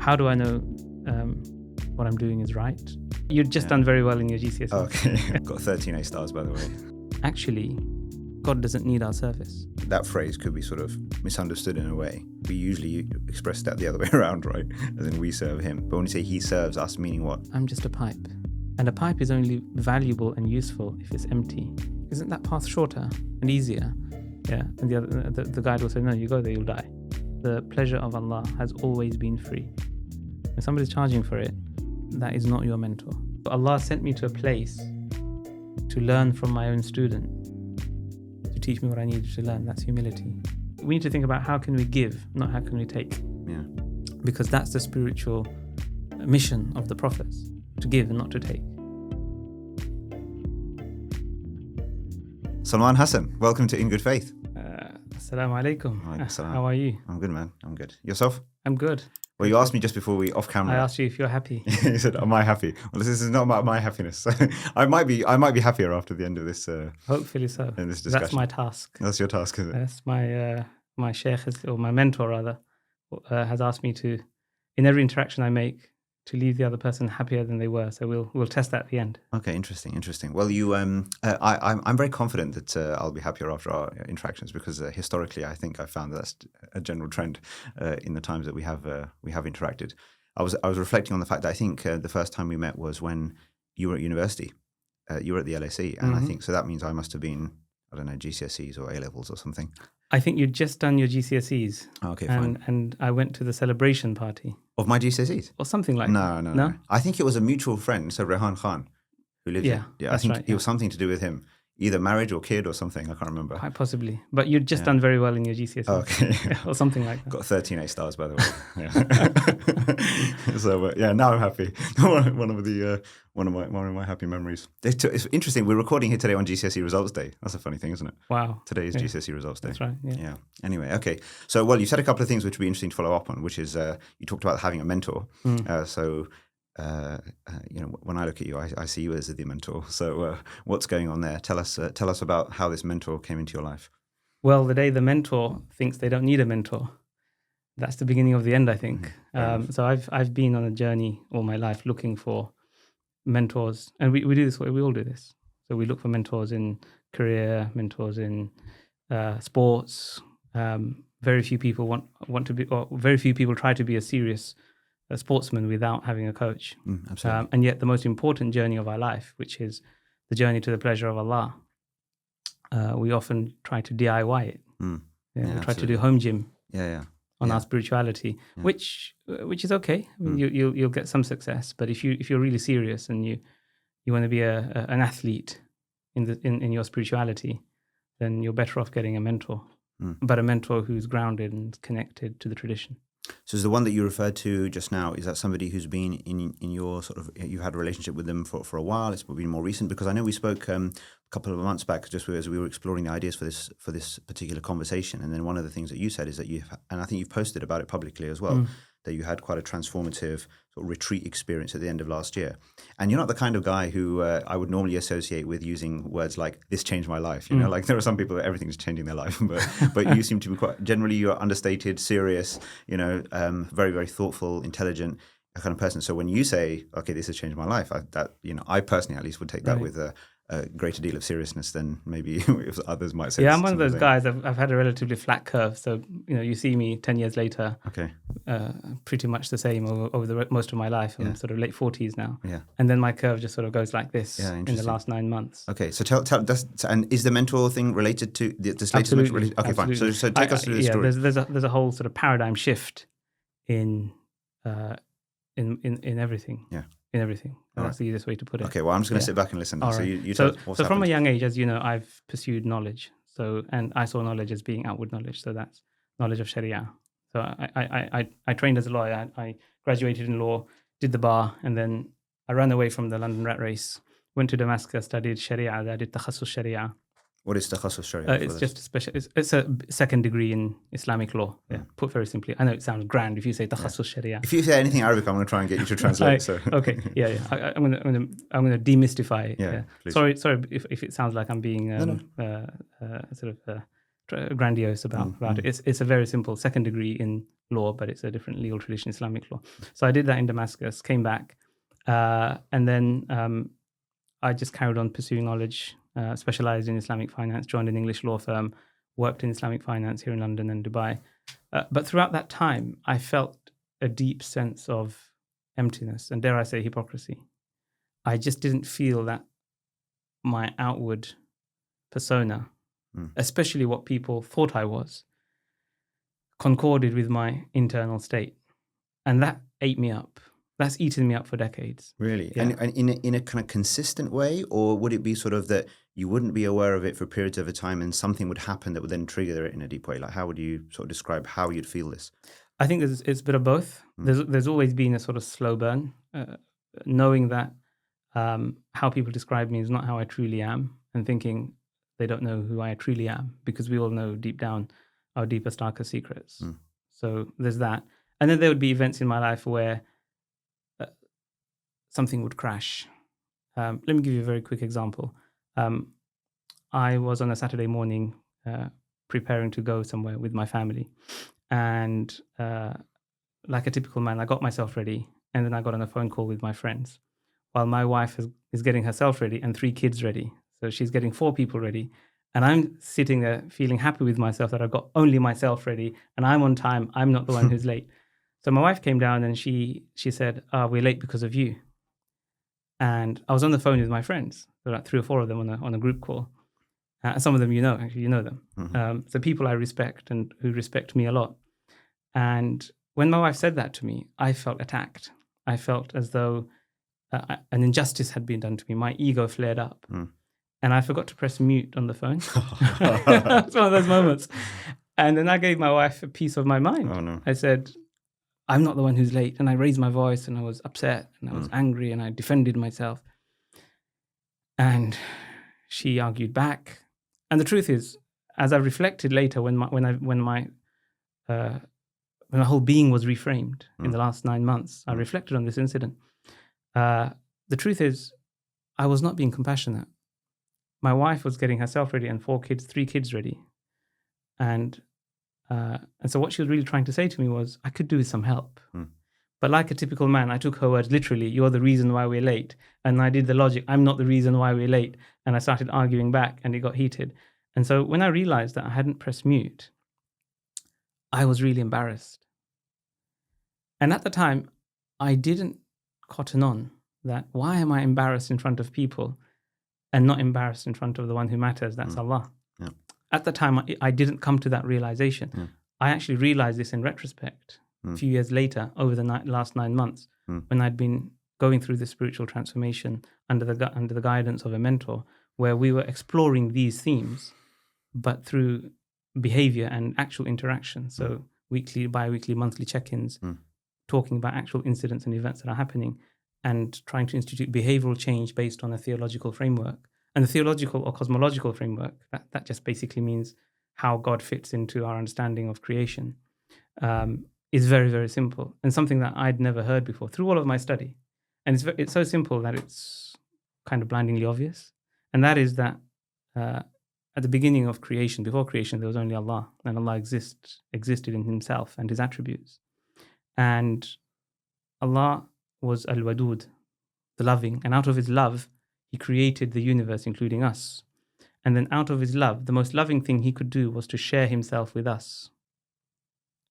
how do I know what I'm doing is right? You've just done very well in your GCSE. Okay, got 13 A stars, by the way. Actually, God doesn't need our service. That phrase could be sort of misunderstood in a way. We usually express that the other way around, right? As in we serve him. But when you say he serves us, meaning what? I'm just a pipe. And a pipe is only valuable and useful if it's empty. Isn't that path shorter and easier? Yeah. And the guide will say, no, you go there, you'll die. The pleasure of Allah has always been free. When somebody's charging for it, that is not your mentor. But Allah sent me to a place to learn from my own student, to teach me what I needed to learn. That's humility. We need to think about how can we give, not how can we take. Yeah. Because that's the spiritual mission of the prophets, to give and not to take. Salman Hasan, welcome to In Good Faith. Assalamu alaikum. Waalaikumsalam. How are you? I'm good, man. I'm good. Yourself? I'm good. Well, you asked me just before we off camera. I asked you if you're happy. You said, "Am I happy?" Well, this is not about my happiness. I might be happier after the end of this. Hopefully so. In this discussion. That's my task. That's your task, is it? That's my sheikh, or my mentor rather, has asked me to, in every interaction I make, to leave the other person happier than they were. So we'll test that at the end. Okay, interesting. Well, you, I'm very confident that I'll be happier after our interactions because historically, I think I found that's a general trend in the times that we have interacted. I was reflecting on the fact that I think the first time we met was when you were at university. You were at the LSE, and I think so. That means I must have been, I don't know, GCSEs or A levels or something. I think you'd just done your GCSEs. Okay, fine. And I went to the celebration party. Of my GCSEs? Or something like that. No. I think it was a mutual friend, so Rehan Khan, who lived here. Yeah, that's I think right, it was something to do with him. Either marriage or kid or something, I can't remember. Quite possibly. But you'd just done very well in your GCSEs. Okay. Or something like that. Got 13 A stars, by the way. Yeah. So, now I'm happy. One of my happy memories. It's interesting. We're recording here today on GCSE results day. That's a funny thing, isn't it? Wow. Today is GCSE results day. That's right. Yeah. Anyway, okay. So, well, you said a couple of things which would be interesting to follow up on, which is you talked about having a mentor. When I look at you, I see you as the mentor. So what's going on there? Tell us about how this mentor came into your life. Well, the day the mentor thinks they don't need a mentor, that's the beginning of the end, I think. So I've been on a journey all my life looking for mentors, and we do this. We all do this. So we look for mentors in career, mentors in sports. Very few people want to be, or very few people try to be a serious sportsman without having a coach. Absolutely. And yet the most important journey of our life, which is the journey to the pleasure of Allah, we often try to DIY it. We try to do home gym on our spirituality, which is okay. I mean, you'll get some success, but if you're really serious and you want to be an athlete in your spirituality, then you're better off getting a mentor, but a mentor who's grounded and connected to the tradition. So is the one that you referred to just now, is that somebody who's been in your sort of, you had a relationship with them for a while? It's been more recent? Because I know we spoke a couple of months back just as we were exploring the ideas for this particular conversation. And then one of the things that you said is that and I think you've posted about it publicly as well, that you had quite a transformative sort of retreat experience at the end of last year. And you're not the kind of guy who I would normally associate with using words like, this changed my life. You know, like there are some people that everything's changing their life, but you seem to be quite, generally you're understated, serious, very, very thoughtful, intelligent kind of person. So when you say, okay, this has changed my life, I personally at least would take that with a greater deal of seriousness than maybe if others might say. Yeah, I'm one of those guys. I've had a relatively flat curve. So, you see me 10 years later, pretty much the same over most of my life. I'm sort of late 40s now. Yeah. And then my curve just sort of goes like this in the last 9 months. Okay, so tell and is the mentor thing related to this latest? Okay, absolutely. Fine. So take us through the story. There's a whole sort of paradigm shift in everything. Yeah. In everything. That's the easiest way to put it. Okay, well, I'm just going to sit back and listen. So you tell us what's so from happened. a young age, as you know, I've pursued knowledge. And I saw knowledge as being outward knowledge. So that's knowledge of Sharia. So I trained as a lawyer. I graduated in law, did the bar, and then I ran away from the London rat race, went to Damascus, studied Sharia. I did Takhasus Sharia. What is Takhasus Sharia? It's just a special. It's a second degree in Islamic law. Yeah, put very simply. I know it sounds grand if you say Takhasus Sharia. If you say anything Arabic, I'm going to try and get you to translate. Okay, yeah. I'm going to demystify it. Yeah. Sorry if it sounds like I'm being sort of grandiose about it. It's a very simple second degree in law, but it's a different legal tradition, Islamic law. So I did that in Damascus, came back, and then I just carried on pursuing knowledge, specialized in Islamic finance, joined an English law firm, worked in Islamic finance here in London and Dubai. But throughout that time, I felt a deep sense of emptiness and, dare I say, hypocrisy. I just didn't feel that my outward persona, especially what people thought I was, concorded with my internal state. And that ate me up. That's eaten me up for decades. Really? Yeah. And in a kind of consistent way? Or would it be sort of that you wouldn't be aware of it for periods of a time and something would happen that would then trigger it in a deep way? Like, how would you sort of describe how you'd feel this? I think it's a bit of both. There's always been a sort of slow burn, knowing that how people describe me is not how I truly am, and thinking they don't know who I truly am, because we all know deep down our deepest, darkest secrets. So there's that. And then there would be events in my life where something would crash. Let me give you a very quick example. I was on a Saturday morning preparing to go somewhere with my family. And like a typical man, I got myself ready. And then I got on a phone call with my friends, while my wife is getting herself ready and 3 kids ready. So she's getting 4 people ready. And I'm sitting there feeling happy with myself that I've got only myself ready and I'm on time. I'm not the one who's late. So my wife came down and she said, we're late because of you. And I was on the phone with my friends. There were like 3 or 4 of them on a group call. Some of them you know them. So people I respect and who respect me a lot. And when my wife said that to me, I felt attacked. I felt as though an injustice had been done to me. My ego flared up. And I forgot to press mute on the phone. It's one of those moments. And then I gave my wife a piece of my mind. Oh, no. I said, I'm not the one who's late. And I raised my voice and I was upset and I was angry and I defended myself. And she argued back. And the truth is, as I reflected later, when my whole being was reframed in the last 9 months, I reflected on this incident. The truth is, I was not being compassionate. My wife was getting herself ready and 3 kids ready. And so what she was really trying to say to me was, I could do with some help. But like a typical man, I took her words literally. You're the reason why we're late. And I did the logic. I'm not the reason why we're late. And I started arguing back and it got heated. And so when I realized that I hadn't pressed mute, I was really embarrassed. And at the time, I didn't cotton on that. Why am I embarrassed in front of people and not embarrassed in front of the one who matters? That's Allah. Yeah. At the time, I didn't come to that realization. I actually realized this in retrospect. A few years later, over the last 9 months, when I'd been going through this spiritual transformation under the guidance of a mentor, where we were exploring these themes, but through behavior and actual interaction. So weekly, bi-weekly, monthly check-ins, talking about actual incidents and events that are happening, and trying to institute behavioral change based on a theological framework. And the theological or cosmological framework, that just basically means how God fits into our understanding of creation, is very, very simple and something that I'd never heard before through all of my study. And it's so simple that it's kind of blindingly obvious. And that is that at the beginning of creation, before creation, there was only Allah, and Allah existed in himself and his attributes. And Allah was Al-Wadud, the loving, and out of his love, he created the universe, including us. And then out of his love, the most loving thing he could do was to share himself with us.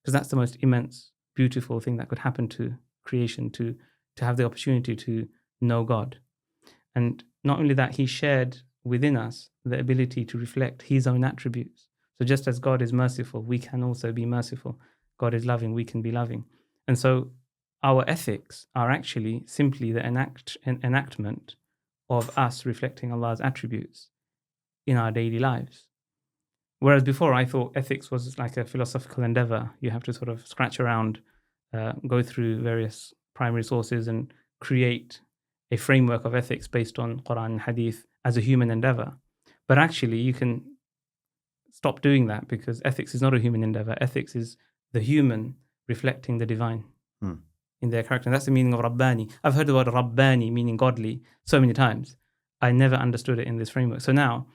Because that's the most immense, beautiful thing that could happen to creation, to have the opportunity to know God. And not only that, he shared within us the ability to reflect his own attributes. So just as God is merciful, we can also be merciful. God is loving, we can be loving. And so our ethics are actually simply the enactment of us reflecting Allah's attributes in our daily lives. Whereas before I thought ethics was like a philosophical endeavor. You have to sort of scratch around, go through various primary sources and create a framework of ethics based on Quran and Hadith as a human endeavor. But actually you can stop doing that, because ethics is not a human endeavor. Ethics is the human reflecting the divine in their character. And that's the meaning of Rabbani. I've heard the word Rabbani meaning godly so many times. I never understood it in this framework. So now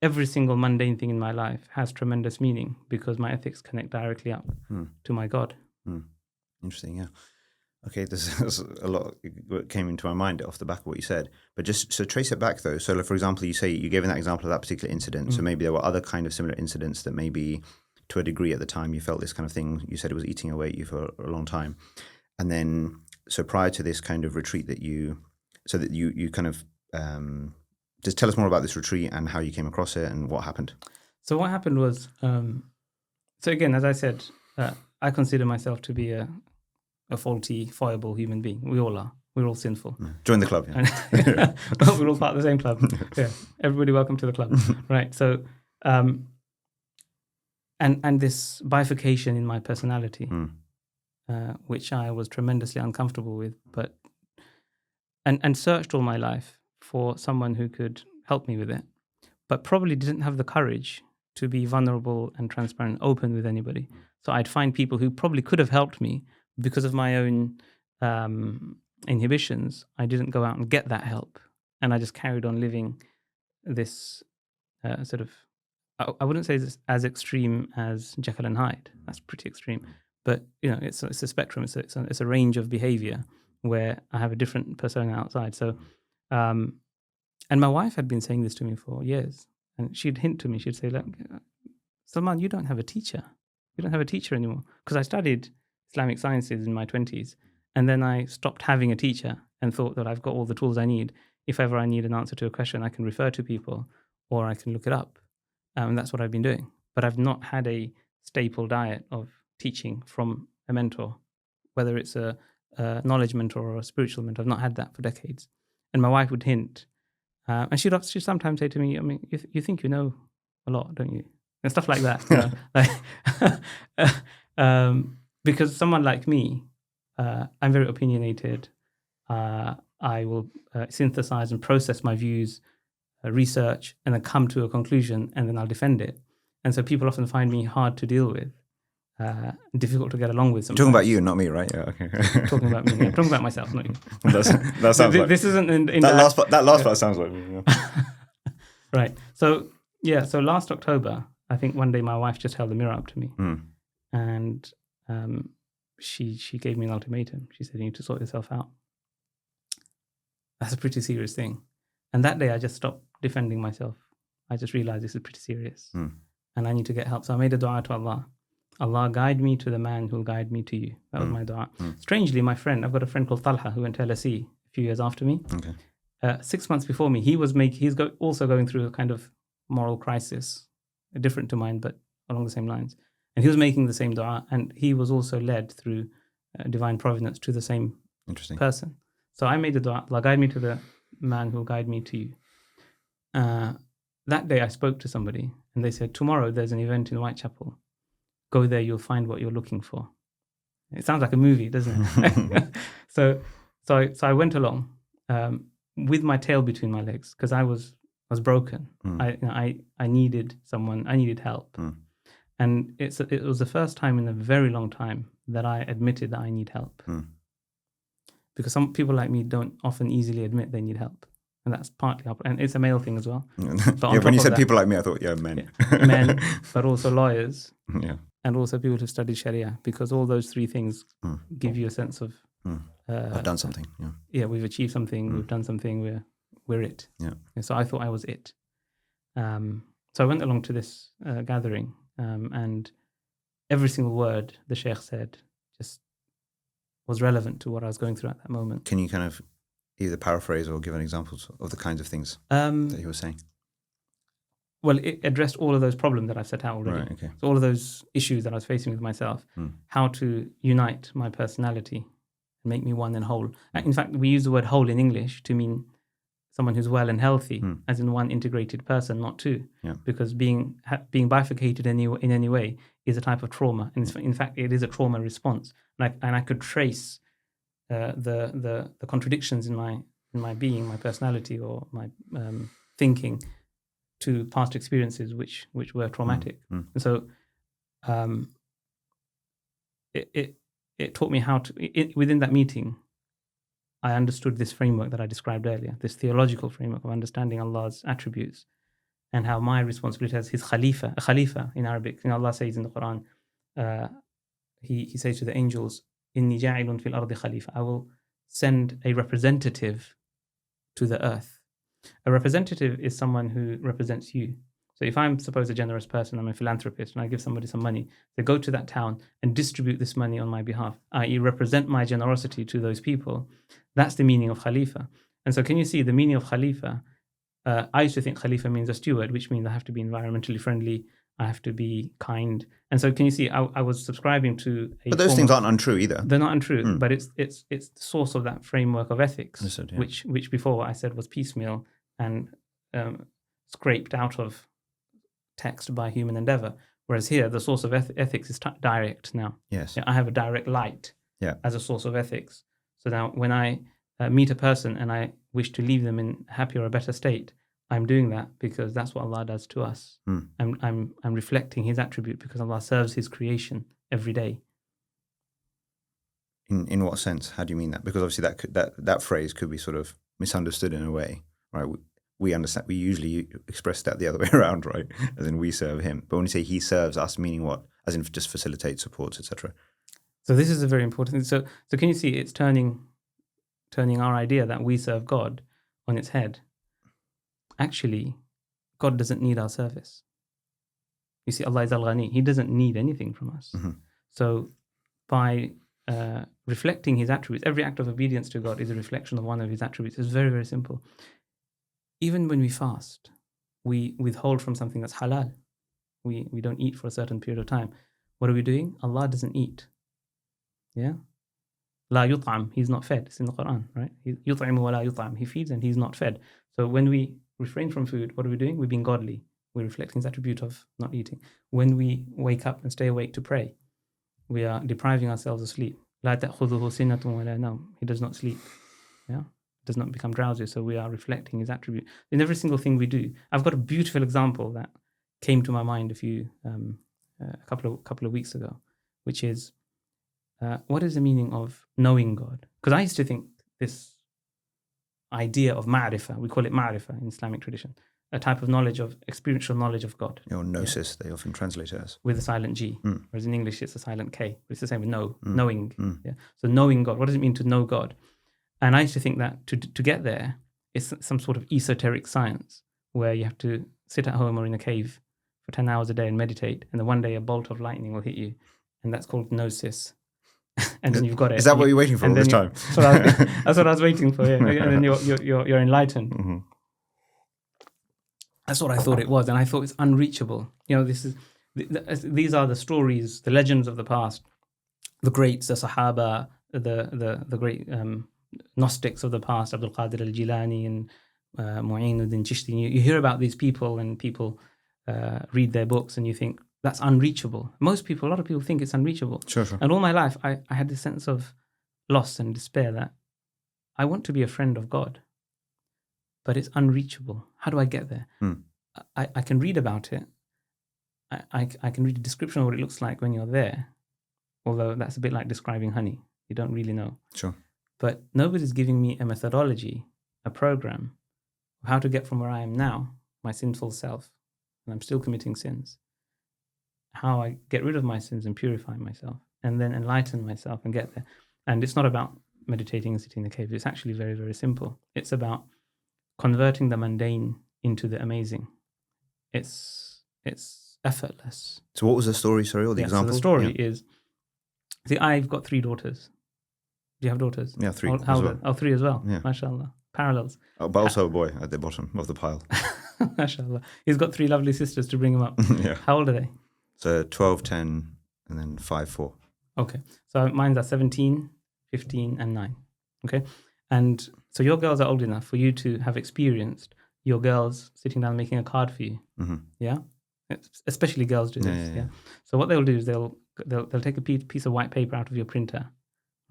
every single mundane thing in my life has tremendous meaning because my ethics connect directly up to my God. Interesting, yeah. Okay, there's a lot that came into my mind off the back of what you said. But just so trace it back though. So, like, for example, you gave an example of that particular incident. So maybe there were other kind of similar incidents that maybe to a degree at the time you felt this kind of thing. You said it was eating away at you for a long time. And then, so prior to this kind of retreat that you kind of, just tell us more about this retreat and how you came across it and what happened. So what happened was, so again, as I said, I consider myself to be a faulty, foible human being. We all are. We're all sinful. Join the club. Yeah. We're all part of the same club. Yeah. Everybody welcome to the club. Right. So, and this bifurcation in my personality, which I was tremendously uncomfortable with, and searched all my life for someone who could help me with it, but probably didn't have the courage to be vulnerable and transparent, open with anybody. So I'd find people who probably could have helped me. Because of my own inhibitions, I didn't go out and get that help. And I just carried on living this sort of, I wouldn't say it's as extreme as Jekyll and Hyde. That's pretty extreme. But, it's a spectrum. It's a range of behavior where I have a different persona outside. So, and my wife had been saying this to me for years. And she'd hint to me, she'd say, look, Salman, you don't have a teacher. You don't have a teacher anymore. Because I studied Islamic sciences in my 20s. And then I stopped having a teacher and thought that I've got all the tools I need. If ever I need an answer to a question, I can refer to people or I can look it up. And that's what I've been doing. But I've not had a staple diet of teaching from a mentor, whether it's a knowledge mentor or a spiritual mentor. I've not had that for decades. And my wife would hint. And she'd sometimes say to me, I mean, you think you know a lot, don't you? And stuff like that. Because someone like me, I'm very opinionated. I will synthesize and process my views, research, and then come to a conclusion, and then I'll defend it. And so people often find me hard to deal with, difficult to get along with. Sometimes. You're talking about you, not me, right? Yeah, okay. Talking about me. Yeah. I'm talking about myself, not you. That sounds like... This isn't in that last part sounds like me. Yeah. Right. So last October, I think one day my wife just held the mirror up to me. And she gave me an ultimatum. She said, you need to sort yourself out. That's a pretty serious thing. And that day I just stopped defending myself. I just realized this is pretty serious. And I need to get help. So I made a dua to Allah. Allah, guide me to the man who will guide me to you. That was my dua. Strangely, I've got a friend called Talha who went to LSE a few years after me. Okay. 6 months before me, he's also going through a kind of moral crisis, different to mine, but along the same lines. And he was making the same dua, and he was also led through divine providence to the same person. So I made a dua, Allah, guide me to the man who will guide me to you. That day I spoke to somebody, and they said, tomorrow there's an event in Whitechapel. Go there, you'll find what you're looking for. It sounds like a movie, doesn't it? So I went along with my tail between my legs because I was broken. I needed someone. I needed help. And it was the first time in a very long time that I admitted that I need help. Because some people like me don't often easily admit they need help. And that's partly up. And it's a male thing as well. But when you said people like me, I thought, men. Yeah, men, but also lawyers. Yeah. And also people who study Sharia. Because all those three things give you a sense of... I've done something. Yeah, we've achieved something. We've done something. We're it. Yeah. And so I thought I was it. So I went along to this gathering. And every single word the Sheikh said just was relevant to what I was going through at that moment. Can you kind of either paraphrase or give an examples of the kinds of things that he was saying? Well, it addressed all of those problems that I've set out already. Right, okay. So all of those issues that I was facing with myself, how to unite my personality and make me one and whole. In fact, we use the word whole in English to mean someone who's well and healthy, as in one integrated person, not two. Yeah. Because being bifurcated in any way is a type of trauma. And in fact, it is a trauma response. And I could trace the contradictions in my being, my personality, or my thinking to past experiences which were traumatic. And so it taught me how to, within that meeting, I understood this framework that I described earlier, this theological framework of understanding Allah's attributes and how my responsibility as his Khalifa, a Khalifa in Arabic. And Allah says in the Quran, He says to the angels, Inni ja'ilun fil ardi khalifa. I will send a representative to the earth. A representative is someone who represents you. So if I'm suppose a generous person, I'm a philanthropist, and I give somebody some money, they go to that town and distribute this money on my behalf, i.e. represent my generosity to those people. That's the meaning of Khalifa. And so can you see the meaning of Khalifa? I used to think Khalifa means a steward, which means I have to be environmentally friendly, I have to be kind. And so can you see, I was subscribing to a But those things aren't untrue either. They're not untrue, but it's the source of that framework of ethics, Understood, yeah. which before I said was piecemeal and scraped out of text by human endeavor. Whereas here, the source of ethics is direct now. Yes. Yeah, I have a direct light as a source of ethics. So now when I meet a person and I wish to leave them in a happier or better state, I'm doing that because that's what Allah does to us. I'm reflecting His attribute because Allah serves His creation every day. In what sense? How do you mean that? Because obviously that phrase could be sort of misunderstood in a way, right? We understand. We usually express that the other way around, right? As in we serve Him. But when you say He serves us, meaning what? As in just facilitate, supports, etc. So this is a very important thing. So can you see it's turning our idea that we serve God on its head? Actually, God doesn't need our service. You see, Allah is Al-Ghani. He doesn't need anything from us. Mm-hmm. So by reflecting His attributes, every act of obedience to God is a reflection of one of His attributes. It's very, very simple. Even when we fast, we withhold from something that's halal. We don't eat for a certain period of time. What are we doing? Allah doesn't eat. Yeah? La yut'am, He's not fed. It's in the Quran, right? Yut'imu wa la yut'am. He feeds and He's not fed. So when we refrain from food, what are we doing? We're being godly. We're reflecting His attribute of not eating. When we wake up and stay awake to pray, we are depriving ourselves of sleep. La ta'khudhuhu sinatun wa la nawm. He does not sleep. Yeah? Does not become drowsy. So we are reflecting His attribute in every single thing we do. I've got a beautiful example that came to my mind a couple of weeks ago, which is what is the meaning of knowing God? Because I used to think this idea of ma'rifah, we call it ma'rifah in Islamic tradition, a type of knowledge of experiential knowledge of God. Or gnosis, they often translate it as. With a silent G, whereas in English it's a silent K. But it's the same with knowing. Yeah. So knowing God, what does it mean to know God? And I used to think that to get there, it's some sort of esoteric science where you have to sit at home or in a cave for 10 hours a day and meditate, and then one day a bolt of lightning will hit you, and that's called gnosis. And then you've got it. Is that what you're waiting for all this time? That's what I was waiting for. Yeah. And then you're enlightened. Mm-hmm. That's what I thought it was, and I thought it's unreachable. You know, these are the stories, the legends of the past, the greats, the Sahaba, the great Gnostics of the past, Abdul Qadir al-Jilani and Mu'inuddin Chishti. You hear about these people, and people read their books, and you think that's unreachable. A lot of people think it's unreachable. Sure. And all my life, I had this sense of loss and despair that I want to be a friend of God, but it's unreachable. How do I get there? I can read about it. I can read a description of what it looks like when you're there, although that's a bit like describing honey. You don't really know. Sure. But nobody's giving me a methodology, a program, of how to get from where I am now, my sinful self, and I'm still committing sins, how I get rid of my sins and purify myself, and then enlighten myself and get there. And it's not about meditating and sitting in the cave. It's actually very, very simple. It's about converting the mundane into the amazing. It's effortless. So what was the story, sorry, or the example? So the story is, see, I've got 3 daughters. Do you have daughters? Yeah, 3 as well. Oh, 3 as well. Yeah. MashaAllah. Parallels. Oh, but also a boy at the bottom of the pile. MashaAllah. He's got 3 lovely sisters to bring him up. Yeah. How old are they? So 12, 10, and then 5, 4. Okay. So mine's are 17, 15, and 9. Okay. And so your girls are old enough for you to have experienced your girls sitting down making a card for you. Mm-hmm. Yeah. Especially girls do this. Yeah. So what they'll do is they'll take a piece of white paper out of your printer,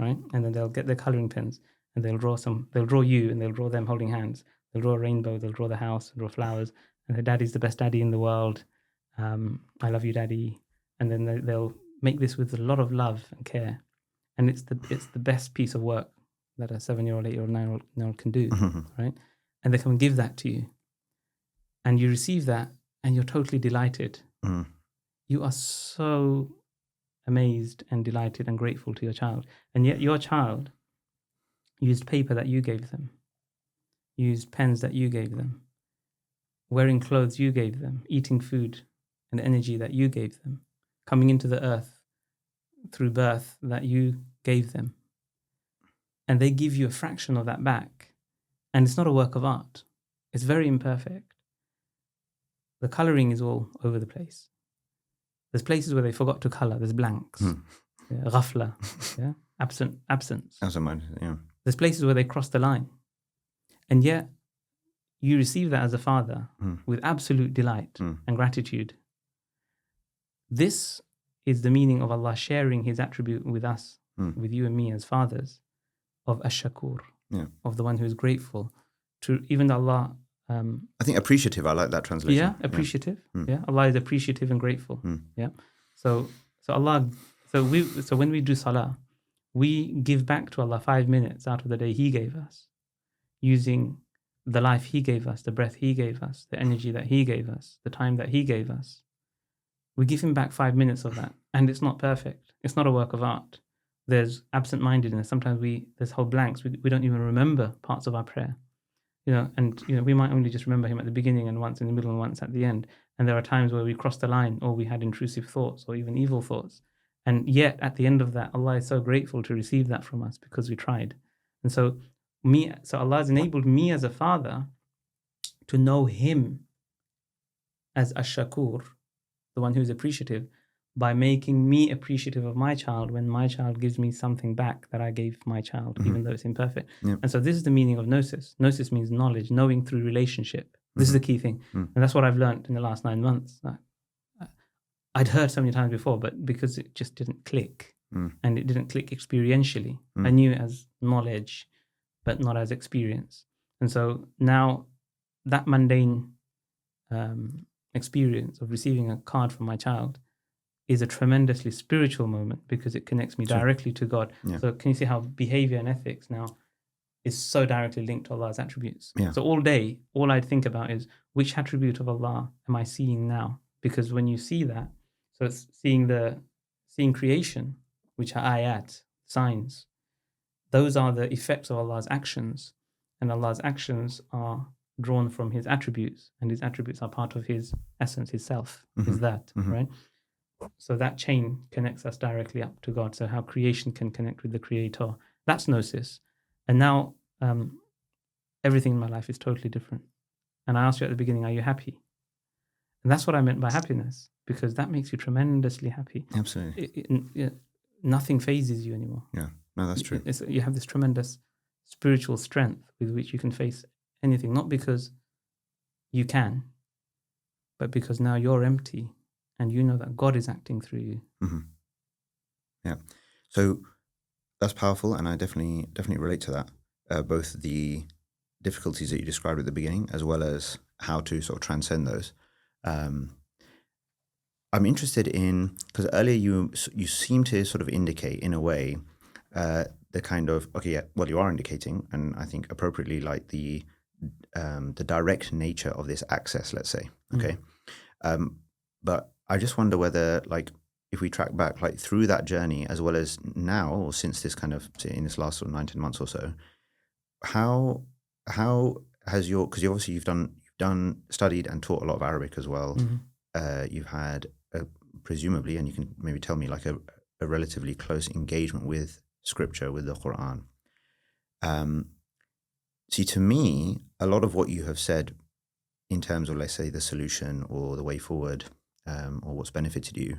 right? And then they'll get their coloring pens and they'll draw you and they'll draw them holding hands. They'll draw a rainbow, they'll draw the house, draw flowers, and their daddy's the best daddy in the world. I love you, daddy. And then they'll make this with a lot of love and care. And it's the best piece of work that a 7-year-old, 8-year-old, 9-year-old can do, right? And they come and give that to you. and you receive that and you're totally delighted. Mm. You are so amazed and delighted and grateful to your child. And yet your child used paper that you gave them, used pens that you gave them, wearing clothes you gave them, eating food and energy that you gave them, coming into the earth through birth that you gave them. And they give you a fraction of that back. And it's not a work of art. It's very imperfect. The coloring is all over the place. There's places where they forgot to color. There's blanks. Yeah, ghafla. Yeah? Absence. Yeah. There's places where they cross the line. And yet, you receive that as a father with absolute delight and gratitude. This is the meaning of Allah sharing His attribute with us, with you and me as fathers, of ash-shakur, of the one who is grateful. To even Allah. I think appreciative. I like that translation. Yeah, appreciative. Yeah, Allah is appreciative and grateful. Yeah. So Allah. So when we do salah, we give back to Allah 5 minutes out of the day He gave us, using the life He gave us, the breath He gave us, the energy that He gave us, the time that He gave us. We give Him back 5 minutes of that, and it's not perfect. It's not a work of art. There's absent-mindedness. Sometimes there's whole blanks. We don't even remember parts of our prayer. And we might only just remember Him at the beginning and once in the middle and once at the end. And there are times where we cross the line, or we had intrusive thoughts or even evil thoughts. And yet at the end of that, Allah is so grateful to receive that from us because we tried. And so Allah has enabled me as a father to know Him as ash-shakur, the one who is appreciative, by making me appreciative of my child when my child gives me something back that I gave my child, even though it's imperfect. Yep. And so this is the meaning of gnosis. Gnosis means knowledge, knowing through relationship. This is the key thing. And that's what I've learned in the last 9 months. I'd heard so many times before, but because it just didn't click, and it didn't click experientially. I knew it as knowledge, but not as experience. And so now that mundane experience of receiving a card from my child is a tremendously spiritual moment because it connects me directly to God. Yeah. So can you see how behavior and ethics now is so directly linked to Allah's attributes? Yeah. So all day, all I'd think about is which attribute of Allah am I seeing now? Because when you see that, so it's seeing creation, which are ayat, signs. Those are the effects of Allah's actions, and Allah's actions are drawn from His attributes, and His attributes are part of His essence, His self, His that, right? So that chain connects us directly up to God. So how creation can connect with the Creator. That's gnosis. And now everything in my life is totally different. And I asked you at the beginning, are you happy? And that's what I meant by happiness, because that makes you tremendously happy. Absolutely. Nothing phases you anymore. Yeah, no, that's true. You have this tremendous spiritual strength with which you can face anything, not because you can, but because now you're empty. And you know that God is acting through you. Yeah. So that's powerful, and I definitely relate to that. Both the difficulties that you described at the beginning, as well as how to sort of transcend those. I'm interested in, because earlier you seem to sort of indicate in a way the kind of you are indicating, and I think appropriately, like the direct nature of this access, let's say. Okay, but I just wonder whether, like, if we track back, like, through that journey, as well as now, or since this kind of, in this last sort of 19 months or so, how has your, because you've studied and taught a lot of Arabic as well. You've had presumably, and you can maybe tell me, like a relatively close engagement with scripture, with the Quran. See, to me, a lot of what you have said in terms of, let's say, the solution or the way forward, or what's benefited you,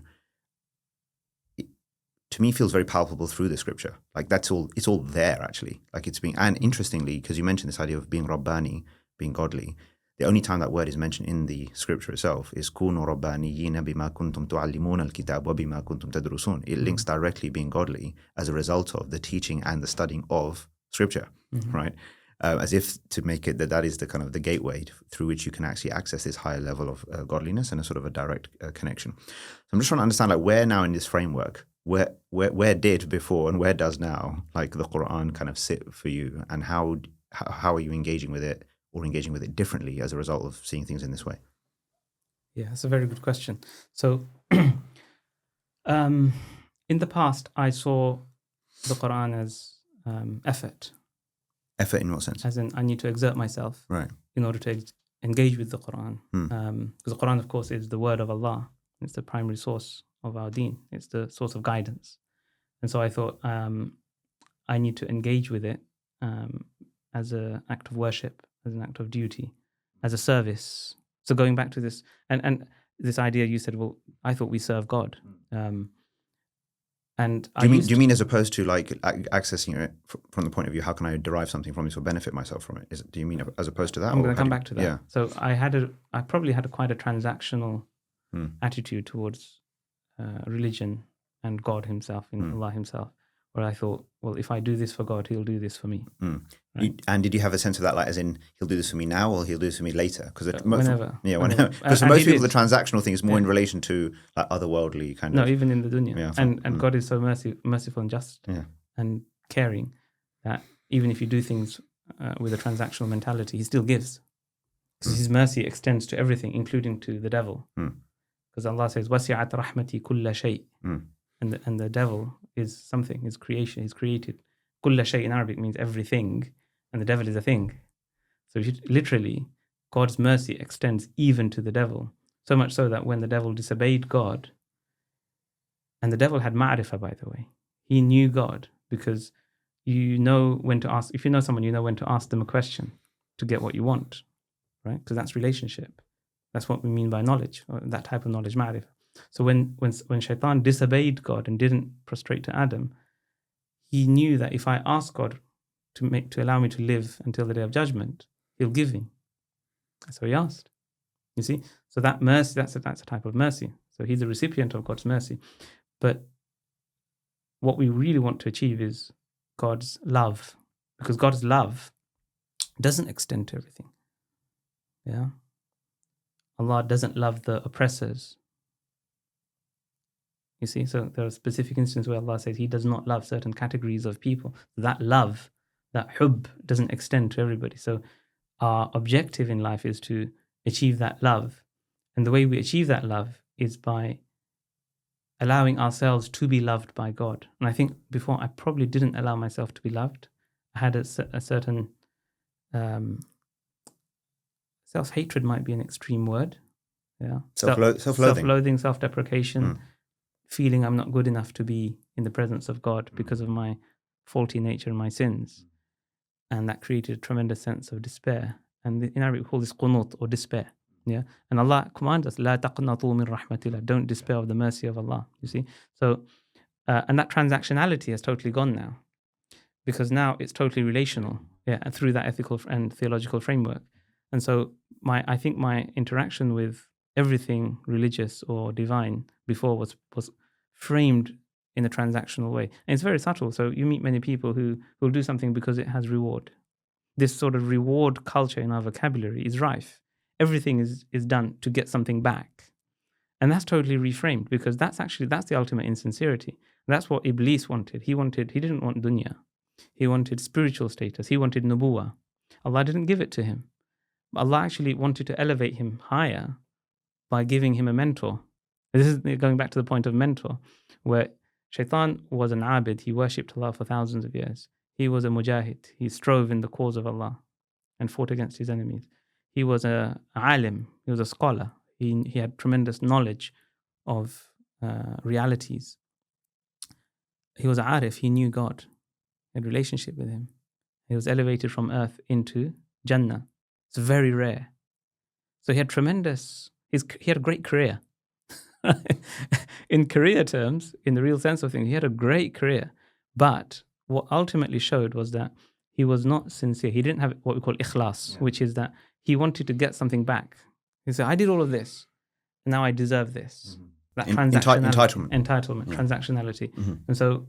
to me feels very palpable through the scripture. Like, it's all there actually. Like, it's being, and interestingly, because you mentioned this idea of being Rabbani, being godly, the only time that word is mentioned in the scripture itself is كُونُوا رَبَّانِيِّينَ بِمَا كُنْتُمْ تُعَلِّمُونَ الْكِتَابَ وَبِمَا كُنْتُمْ تَدْرُسُونَ. It links directly being godly as a result of the teaching and the studying of scripture, right? As if to make it that is the kind of the gateway through which you can actually access this higher level of godliness and a sort of a direct connection. So I'm just trying to understand, like, where now in this framework, where did before and where does now, like, the Quran kind of sit for you, and how are you engaging with it, or engaging with it differently as a result of seeing things in this way? Yeah, that's a very good question. So, in the past, I saw the Quran as effort, Effort in what sense? as in I need to exert myself Right. in order to engage with the Quran. Hmm. Because the Quran, of course, is the word of Allah. It's the primary source of our deen. It's the source of guidance. And so I thought I need to engage with it as an act of worship, as an act of duty, as a service. So going back to this, and this idea you said, well, I thought we serve God. And Do you mean as opposed to like accessing it from the point of view, how can I derive something from this or benefit myself from it? Do you mean as opposed to that? I'm going to come back to that. Yeah. So I probably had quite a transactional attitude towards religion and God Himself, Allah Himself, where I thought, well, if I do this for God, He'll do this for me. Right? And did you have a sense of that, like as in He'll do this for me now or He'll do this for me later? Because whenever. Whenever. Because for most people, the transactional thing is more in relation to like otherworldly kind of. No, even in the dunya. Yeah, and God is so merciful and just and caring that even if you do things with a transactional mentality, He still gives. Because His mercy extends to everything, including to the devil. Because Allah says, وَسِعَتْ رَحْمَتِي كُلَّ شَيْءٍ. And the devil is something, his creation, he's created. Kulla shay in Arabic means everything, and the devil is a thing. So literally, God's mercy extends even to the devil. So much so that when the devil disobeyed God, and the devil had ma'rifah, by the way, he knew God, because you know when to ask, if you know someone, you know when to ask them a question to get what you want, right? Because that's relationship. That's what we mean by knowledge, or that type of knowledge, ma'rifah. So when Shaitan disobeyed God and didn't prostrate to Adam, he knew that if I ask God to allow me to live until the day of judgment, He'll give me. So he asked. You see, so that mercy, that's a type of mercy. So he's a recipient of God's mercy. But what we really want to achieve is God's love, because God's love doesn't extend to everything. Yeah, Allah doesn't love the oppressors. You see, so there are specific instances where Allah says He does not love certain categories of people. That love, that hubb, doesn't extend to everybody. So our objective in life is to achieve that love. And the way we achieve that love is by allowing ourselves to be loved by God. And I think before I probably didn't allow myself to be loved. I had a certain self-hatred might be an extreme word. Yeah, self-loathing, self-deprecation. Feeling I'm not good enough to be in the presence of God because of my faulty nature and my sins. And that created a tremendous sense of despair. And in Arabic, we call this qunut, or despair. Yeah. And Allah commands us, "La taqnatu min rahmatillah." Don't despair of the mercy of Allah. You see? So, and that transactionality has totally gone now. Because now it's totally relational. Yeah. And through that ethical and theological framework. And so I think my interaction with everything religious or divine before was framed in a transactional way. And it's very subtle. So you meet many people who will do something because it has reward. This sort of reward culture in our vocabulary is rife. Everything is done to get something back. And that's totally reframed, because that's the ultimate insincerity. That's what Iblis wanted. He didn't want dunya. He wanted spiritual status. He wanted nubuwah. Allah didn't give it to him. Allah actually wanted to elevate him higher by giving him a mentor. This is going back to the point of mentor, where Shaitan was an abid. He worshipped Allah for thousands of years. He was a mujahid. He strove in the cause of Allah and fought against his enemies. He was a alim. He was a scholar. He had tremendous knowledge of realities. He was a arif. He knew God. He had a relationship with Him. He was elevated from earth into Jannah. It's very rare. So he had he had a great career. In career terms, in the real sense of things, he had a great career. But what ultimately showed was that he was not sincere. He didn't have what we call ikhlas, which is that he wanted to get something back. He said, I did all of this, and now I deserve this. That entitlement, transactionality. And so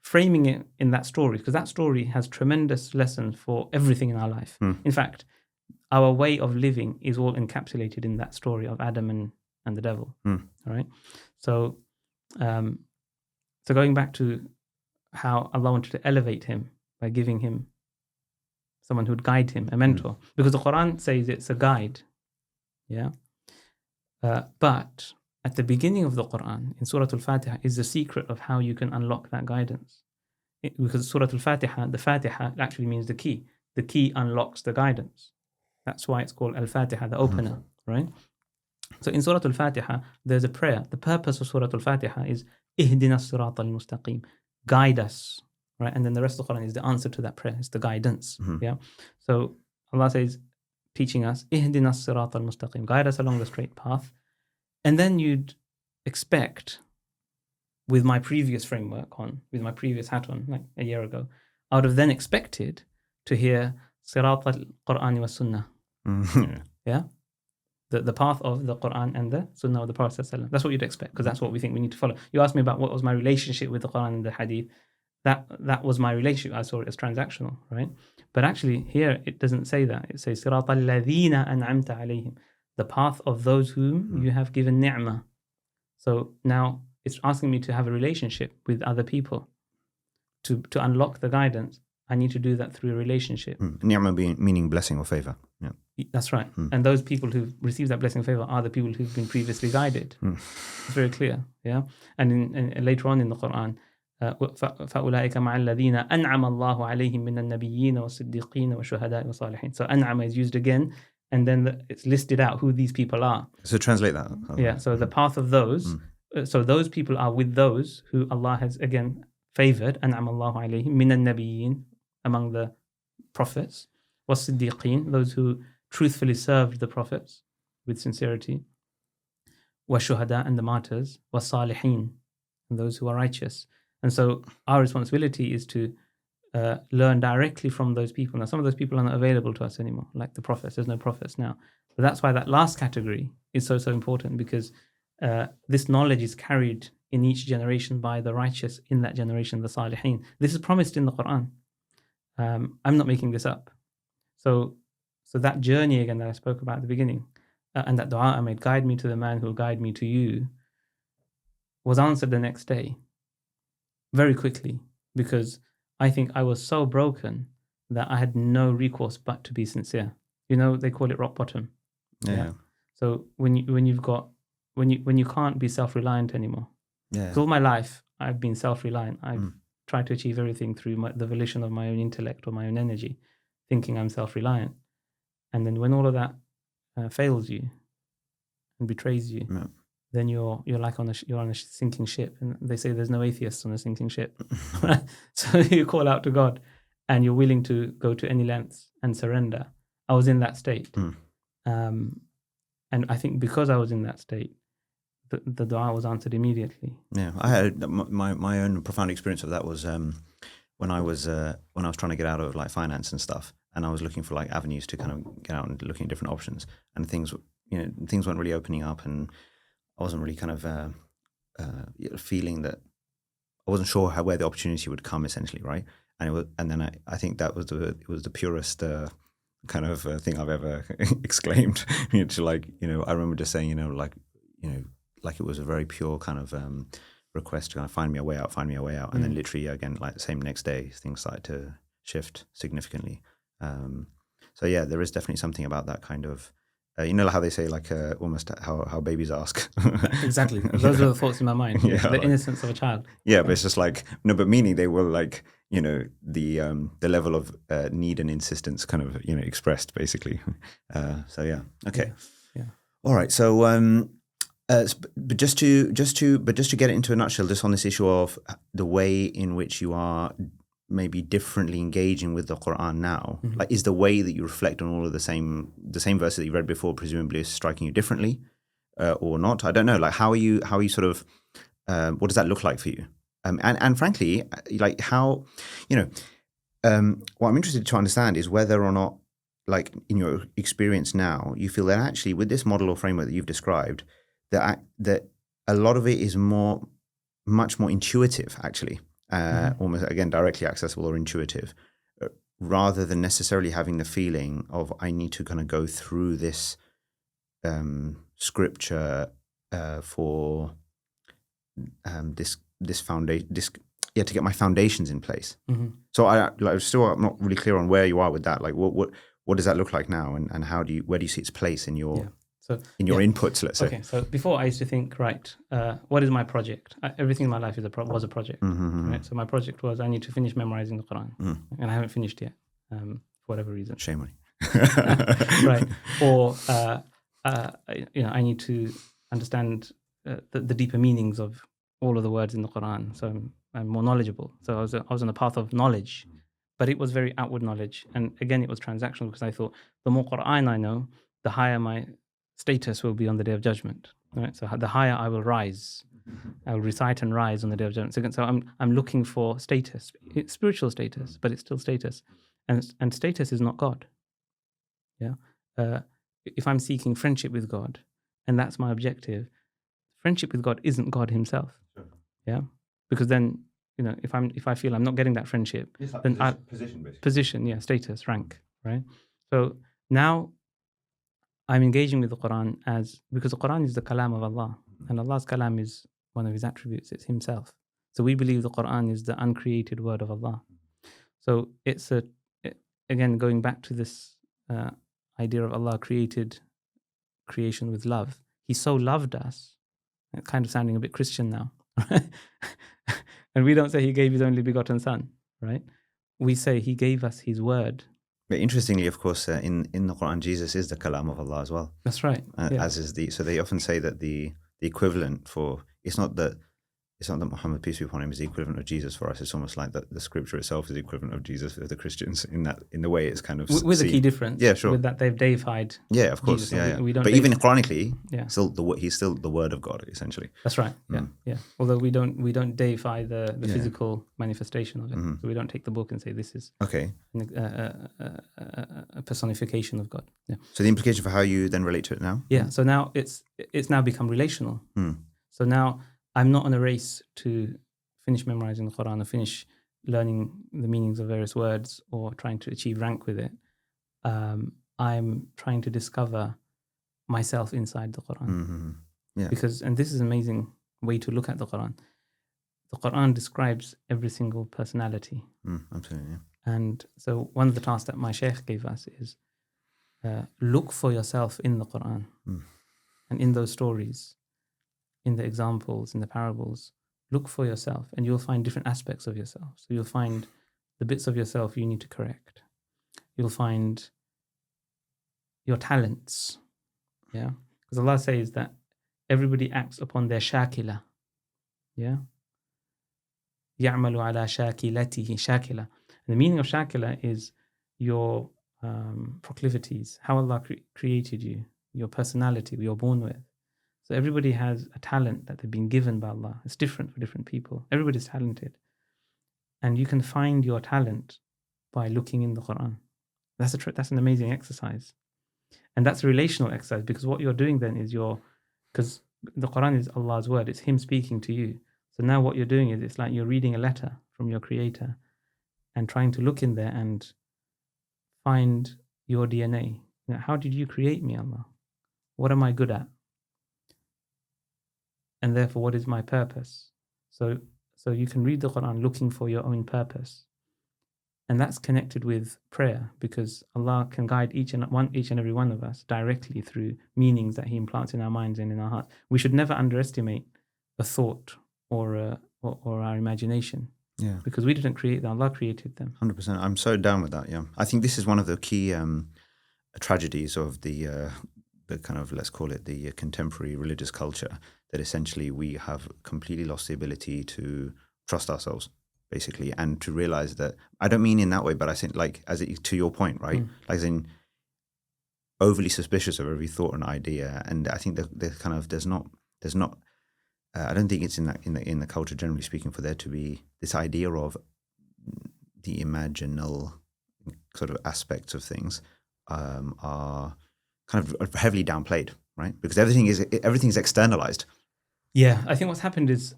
framing it in that story, because that story has tremendous lessons for everything in our life. In fact, our way of living is all encapsulated in that story of Adam and the devil. All right. So going back to how Allah wanted to elevate him by giving him someone who'd guide him, a mentor, because the Quran says it's a guide. Yeah. But at the beginning of the Quran, in Surah Al-Fatiha, is the secret of how you can unlock that guidance. Because Surah Al-Fatiha, the Fatiha actually means the key. The key unlocks the guidance. That's why it's called Al-Fatiha, the opener, right? So in Surah Al-Fatiha, there's a prayer. The purpose of Surah Al-Fatiha is Ihdina as-sirata al-mustaqim. Guide us, right? And then the rest of the Quran is the answer to that prayer. It's the guidance, yeah? So Allah says, teaching us, Ihdina as-sirata al-mustaqim. Guide us along the straight path. And then you'd expect, with my previous framework on, with my previous hat on, like a year ago, I would have then expected to hear Sirat al-Quran wa Sunnah. Yeah? The path of the Quran and the Sunnah of the Prophet. That's what you'd expect, because that's what we think we need to follow. You asked me about what was my relationship with the Quran and the Hadith. That was my relationship. I saw it as transactional, right? But actually, here it doesn't say that. It says Sirat al-ladhina an'amta alayhim, the path of those whom you have given ni'mah. So now it's asking me to have a relationship with other people. To unlock the guidance, I need to do that through a relationship. Ni'mah meaning blessing or favor. Yeah. That's right. And those people who've received that blessing or favor are the people who've been previously guided. It's very clear. Yeah. And later on in the Quran, فَأُولَٰئِكَ مَعَ الَّذِينَ أَنْعَمَ اللَّهُ عَلَيْهِم مِّنَ النَّبِيِّينَ وَالصِّدِّيقِينَ وَالشُّهَدَاءِ وَالصَّالِحِينَ. So an'ama is used again, and then it's listed out who these people are. So translate that. Yeah. So the path of those. So those people are with those who Allah has again favored. أَنْعَمَ اللَّهُ عَلَيْهِم مِّنَ النَّبِيِّينَ, among the prophets. وَالصِّدِّيقِينَ, those who truthfully served the prophets with sincerity. وَالشُّهَدَاء, and the martyrs. وَالصَّالِحِينَ, and those who are righteous. And so our responsibility is to learn directly from those people. Now, some of those people are not available to us anymore, like the prophets. There's no prophets now. But that's why that last category is so important, because this knowledge is carried in each generation by the righteous in that generation, the Salihin. This is promised in the Quran. I'm not making this up. So that journey again that I spoke about at the beginning, and that dua I made, guide me to the man who will guide me to you, was answered the next day, very quickly, because I think I was so broken that I had no recourse but to be sincere. You know, they call it rock bottom. Yeah. So when you can't be self-reliant anymore. Yeah. So all my life I've been self-reliant. I've tried to achieve everything through the volition of my own intellect or my own energy, thinking I'm self-reliant. And then when all of that fails you and betrays you, then you're like on a sinking ship. And they say there's no atheists on a sinking ship. So you call out to God and you're willing to go to any lengths and surrender. I was in that state. And I think because I was in that state, the dua was answered immediately. Yeah, I had my own profound experience of that was when I was trying to get out of like finance and stuff, and I was looking for like avenues to kind of get out and looking at different options, and things weren't really opening up, and I wasn't really kind of feeling that I wasn't sure where the opportunity would come, essentially, right? And then I think that was the purest kind of thing I've ever exclaimed. To like, I remember just saying, like it was a very pure kind of request to kind of find me a way out, and then literally again, like the same next day, things started to shift significantly. So yeah, there is definitely something about that kind of, how they say, like almost how babies ask. Exactly. Those are the thoughts in my mind. Yeah, the innocence of a child. Yeah, but it's just like, no, but meaning they were like, the level of need and insistence kind of, expressed basically. So yeah. Okay. Yeah. All right. So, but just to get it into a nutshell, just on this issue of the way in which you are maybe differently engaging with the Quran now, like, is the way that you reflect on all of the same verses that you read before presumably striking you differently, or not? I don't know. Like, how are you sort of, what does that look like for you? And frankly, like how, what I'm interested to understand is whether or not, like in your experience now, you feel that actually with this model or framework that you've described, that a lot of it is much more intuitive, actually, almost again directly accessible or intuitive, rather than necessarily having the feeling of I need to kind of go through this scripture for this foundation, to get my foundations in place. Mm-hmm. So I'm not really clear on where you are with that. Like what does that look like now, and where do you see its place in your inputs? Let's say. Okay, so before I used to think, right, what is my project? Everything in my life was a project, right? So my project was I need to finish memorizing the Quran, and I haven't finished yet, for whatever reason. Shame on you. Right, or I need to understand the deeper meanings of all of the words in the Quran, so I'm more knowledgeable. So I was on the path of knowledge, but it was very outward knowledge, and again it was transactional because I thought the more Quran I know, the higher my status will be on the Day of Judgment. Right, so the higher I will rise, I will recite and rise on the Day of Judgment. So I'm looking for status, spiritual status, but it's still status, and status is not God. Yeah, if I'm seeking friendship with God, and that's my objective, friendship with God isn't God Himself. Yeah, because then if I feel I'm not getting that friendship, then position basically. Position, yeah, status, rank, right? So now I'm engaging with the Quran because the Quran is the kalam of Allah, and Allah's kalam is one of His attributes. It's Himself. So we believe the Quran is the uncreated word of Allah. So it's again going back to this idea of Allah created creation with love. He so loved us, kind of sounding a bit Christian now, right? And we don't say He gave His only begotten Son, right? We say He gave us His word. But interestingly, of course, in the Quran, Jesus is the kalam of Allah as well. That's right. As is so they often say that the equivalent for it's not that Muhammad, peace be upon him, is the equivalent of Jesus for us. It's almost like that the scripture itself is the equivalent of Jesus for the Christians in the way it's kind of with a key difference. Yeah, sure. With that they've deified. Yeah, of course. Jesus. Yeah. We don't but even chronically, yeah, he's still the word of God essentially. That's right. Yeah. Although we don't deify the physical manifestation of it. So we don't take the book and say this is okay a personification of God. Yeah. So the implication for how you then relate to it now? Yeah. So now it's now become relational. So now I'm not on a race to finish memorizing the Quran or finish learning the meanings of various words or trying to achieve rank with it. I'm trying to discover myself inside the Quran. Yeah. And this is an amazing way to look at the Quran. The Quran describes every single personality. Absolutely. Yeah. And so one of the tasks that my Shaykh gave us is look for yourself in the Quran and in those stories, in the examples, in the parables. Look for yourself and you'll find different aspects of yourself. So you'll find the bits of yourself you need to correct. You'll find your talents. Yeah. Because Allah says that everybody acts upon their shakila. Yeah. يَعْمَلُ عَلَى شَاكِلَتِهِ shakila. And the meaning of shakila is your proclivities, how Allah created you, your personality, you're born with. So everybody has a talent that they've been given by Allah. It's different for different people. Everybody's talented. And you can find your talent by looking in the Quran. That's an amazing exercise. And that's a relational exercise because what you're doing then is because the Quran is Allah's word. It's Him speaking to you. So now what you're doing is it's like you're reading a letter from your Creator and trying to look in there and find your DNA. How did you create me, Allah? What am I good at? And therefore, what is my purpose? So you can read the Quran looking for your own purpose. And that's connected with prayer because Allah can guide each and every one of us directly through meanings that He implants in our minds and in our hearts. We should never underestimate a thought or our imagination. Yeah. Because we didn't create them, Allah created them. 100%. I'm so down with that, yeah. I think this is one of the key tragedies of the kind of, let's call it the contemporary religious culture, that essentially we have completely lost the ability to trust ourselves, basically, and to realize that, I don't mean in that way, but I think like to your point, right? Like as in overly suspicious of every thought and idea. And I think that there's not I don't think it's in the culture, generally speaking, for there to be this idea of the imaginal sort of aspects of things are kind of heavily downplayed, right? Because everything's externalized. Yeah, I think what's happened is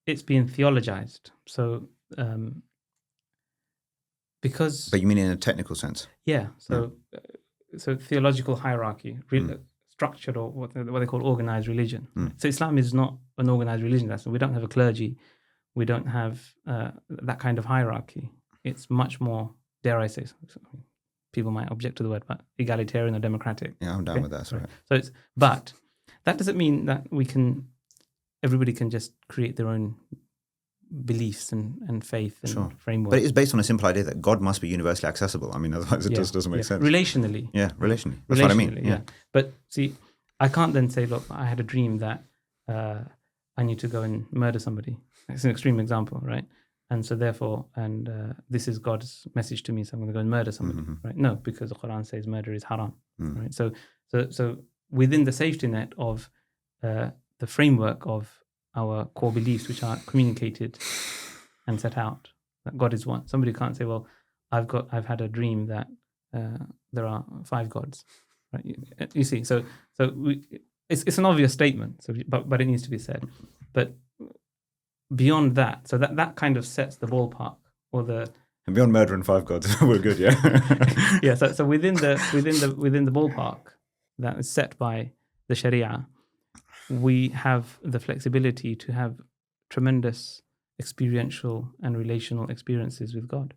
it's been theologized. So because... But you mean in a technical sense? Yeah. So theological hierarchy, structured, or what they call organized religion. So Islam is not an organized religion. We don't have a clergy. We don't have that kind of hierarchy. It's much more, dare I say, people might object to the word, but egalitarian or democratic. Yeah, I'm down with that. That's right. So but that doesn't mean that everybody can just create their own beliefs and faith and framework. But it is based on a simple idea that God must be universally accessible. I mean, otherwise it just doesn't make sense. Relationally. Yeah, relationally. That's what I mean. Yeah. But see, I can't then say, look, I had a dream that I need to go and murder somebody. It's an extreme example, right? And so therefore, this is God's message to me, so I'm going to go and murder somebody, right? No, because the Quran says murder is haram, right? So within the safety net of the framework of our core beliefs, which are communicated and set out, that God is one. Somebody can't say, well, I've had a dream that there are 5 gods, right? You see, so it's an obvious statement, but it needs to be said. But beyond that, so that kind of sets the ballpark, and beyond murder and 5 gods, we're good, yeah. Yeah. So within the ballpark that is set by the Sharia, we have the flexibility to have tremendous experiential and relational experiences with God.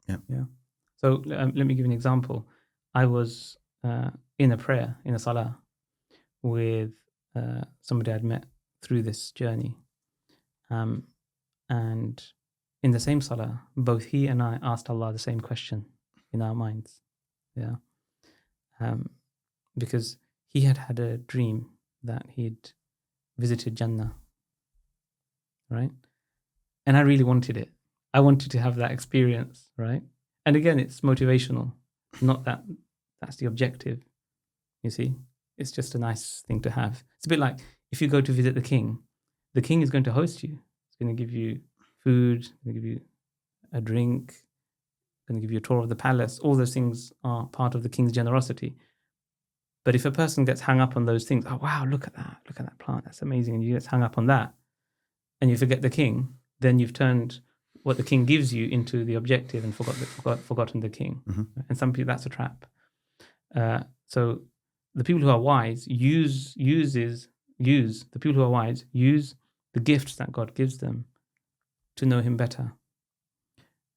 Yeah. So let me give you an example. I was in a salah, with somebody I'd met through this journey. And in the same salah, both he and I asked Allah the same question in our minds. Yeah. Because he had a dream that he'd visited Jannah, right? And I really wanted it. I wanted to have that experience, right? And again, it's motivational, not that that's the objective, you see? It's just a nice thing to have. It's a bit like if you go to visit the king is going to host you. He's going to give you food, going to give you a drink, going to give you a tour of the palace. All those things are part of the king's generosity. But if a person gets hung up on those things, oh, wow, look at that plant, that's amazing, and you get hung up on that, and you forget the king, then you've turned what the king gives you into the objective and forgotten the king. And some people, that's a trap. So the people who are wise use the gifts that God gives them to know him better.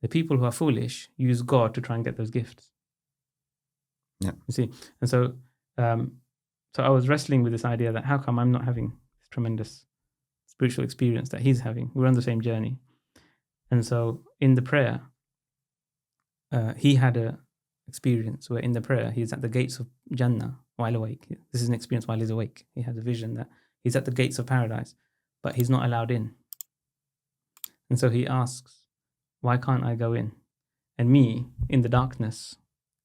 The people who are foolish use God to try and get those gifts. Yeah. You see? And so I was wrestling with this idea that how come I'm not having this tremendous spiritual experience that he's having? We're on the same journey. And so in the prayer, he had a experience where in the prayer, he's at the gates of Jannah while awake. This is an experience while he's awake. He has a vision that he's at the gates of paradise, but he's not allowed in. And so he asks, why can't I go in? And me, in the darkness,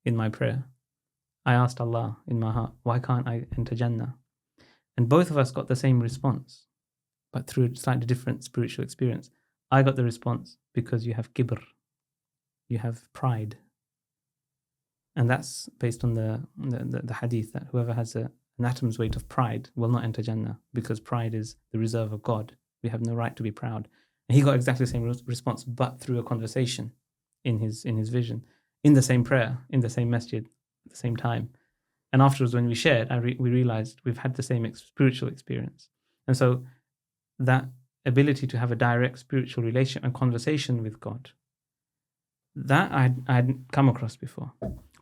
in my prayer, I asked Allah in my heart, why can't I enter Jannah? And both of us got the same response, but through a slightly different spiritual experience. I got the response because you have kibr, you have pride. And that's based on the hadith that whoever has an atom's weight of pride will not enter Jannah, because pride is the reserve of God. We have no right to be proud. And he got exactly the same response, but through a conversation in his vision, in the same prayer, in the same masjid, at the same time. And afterwards, when we shared, we realized we've had the same spiritual experience. And so that ability to have a direct spiritual relation and conversation with God, that I hadn't come across before.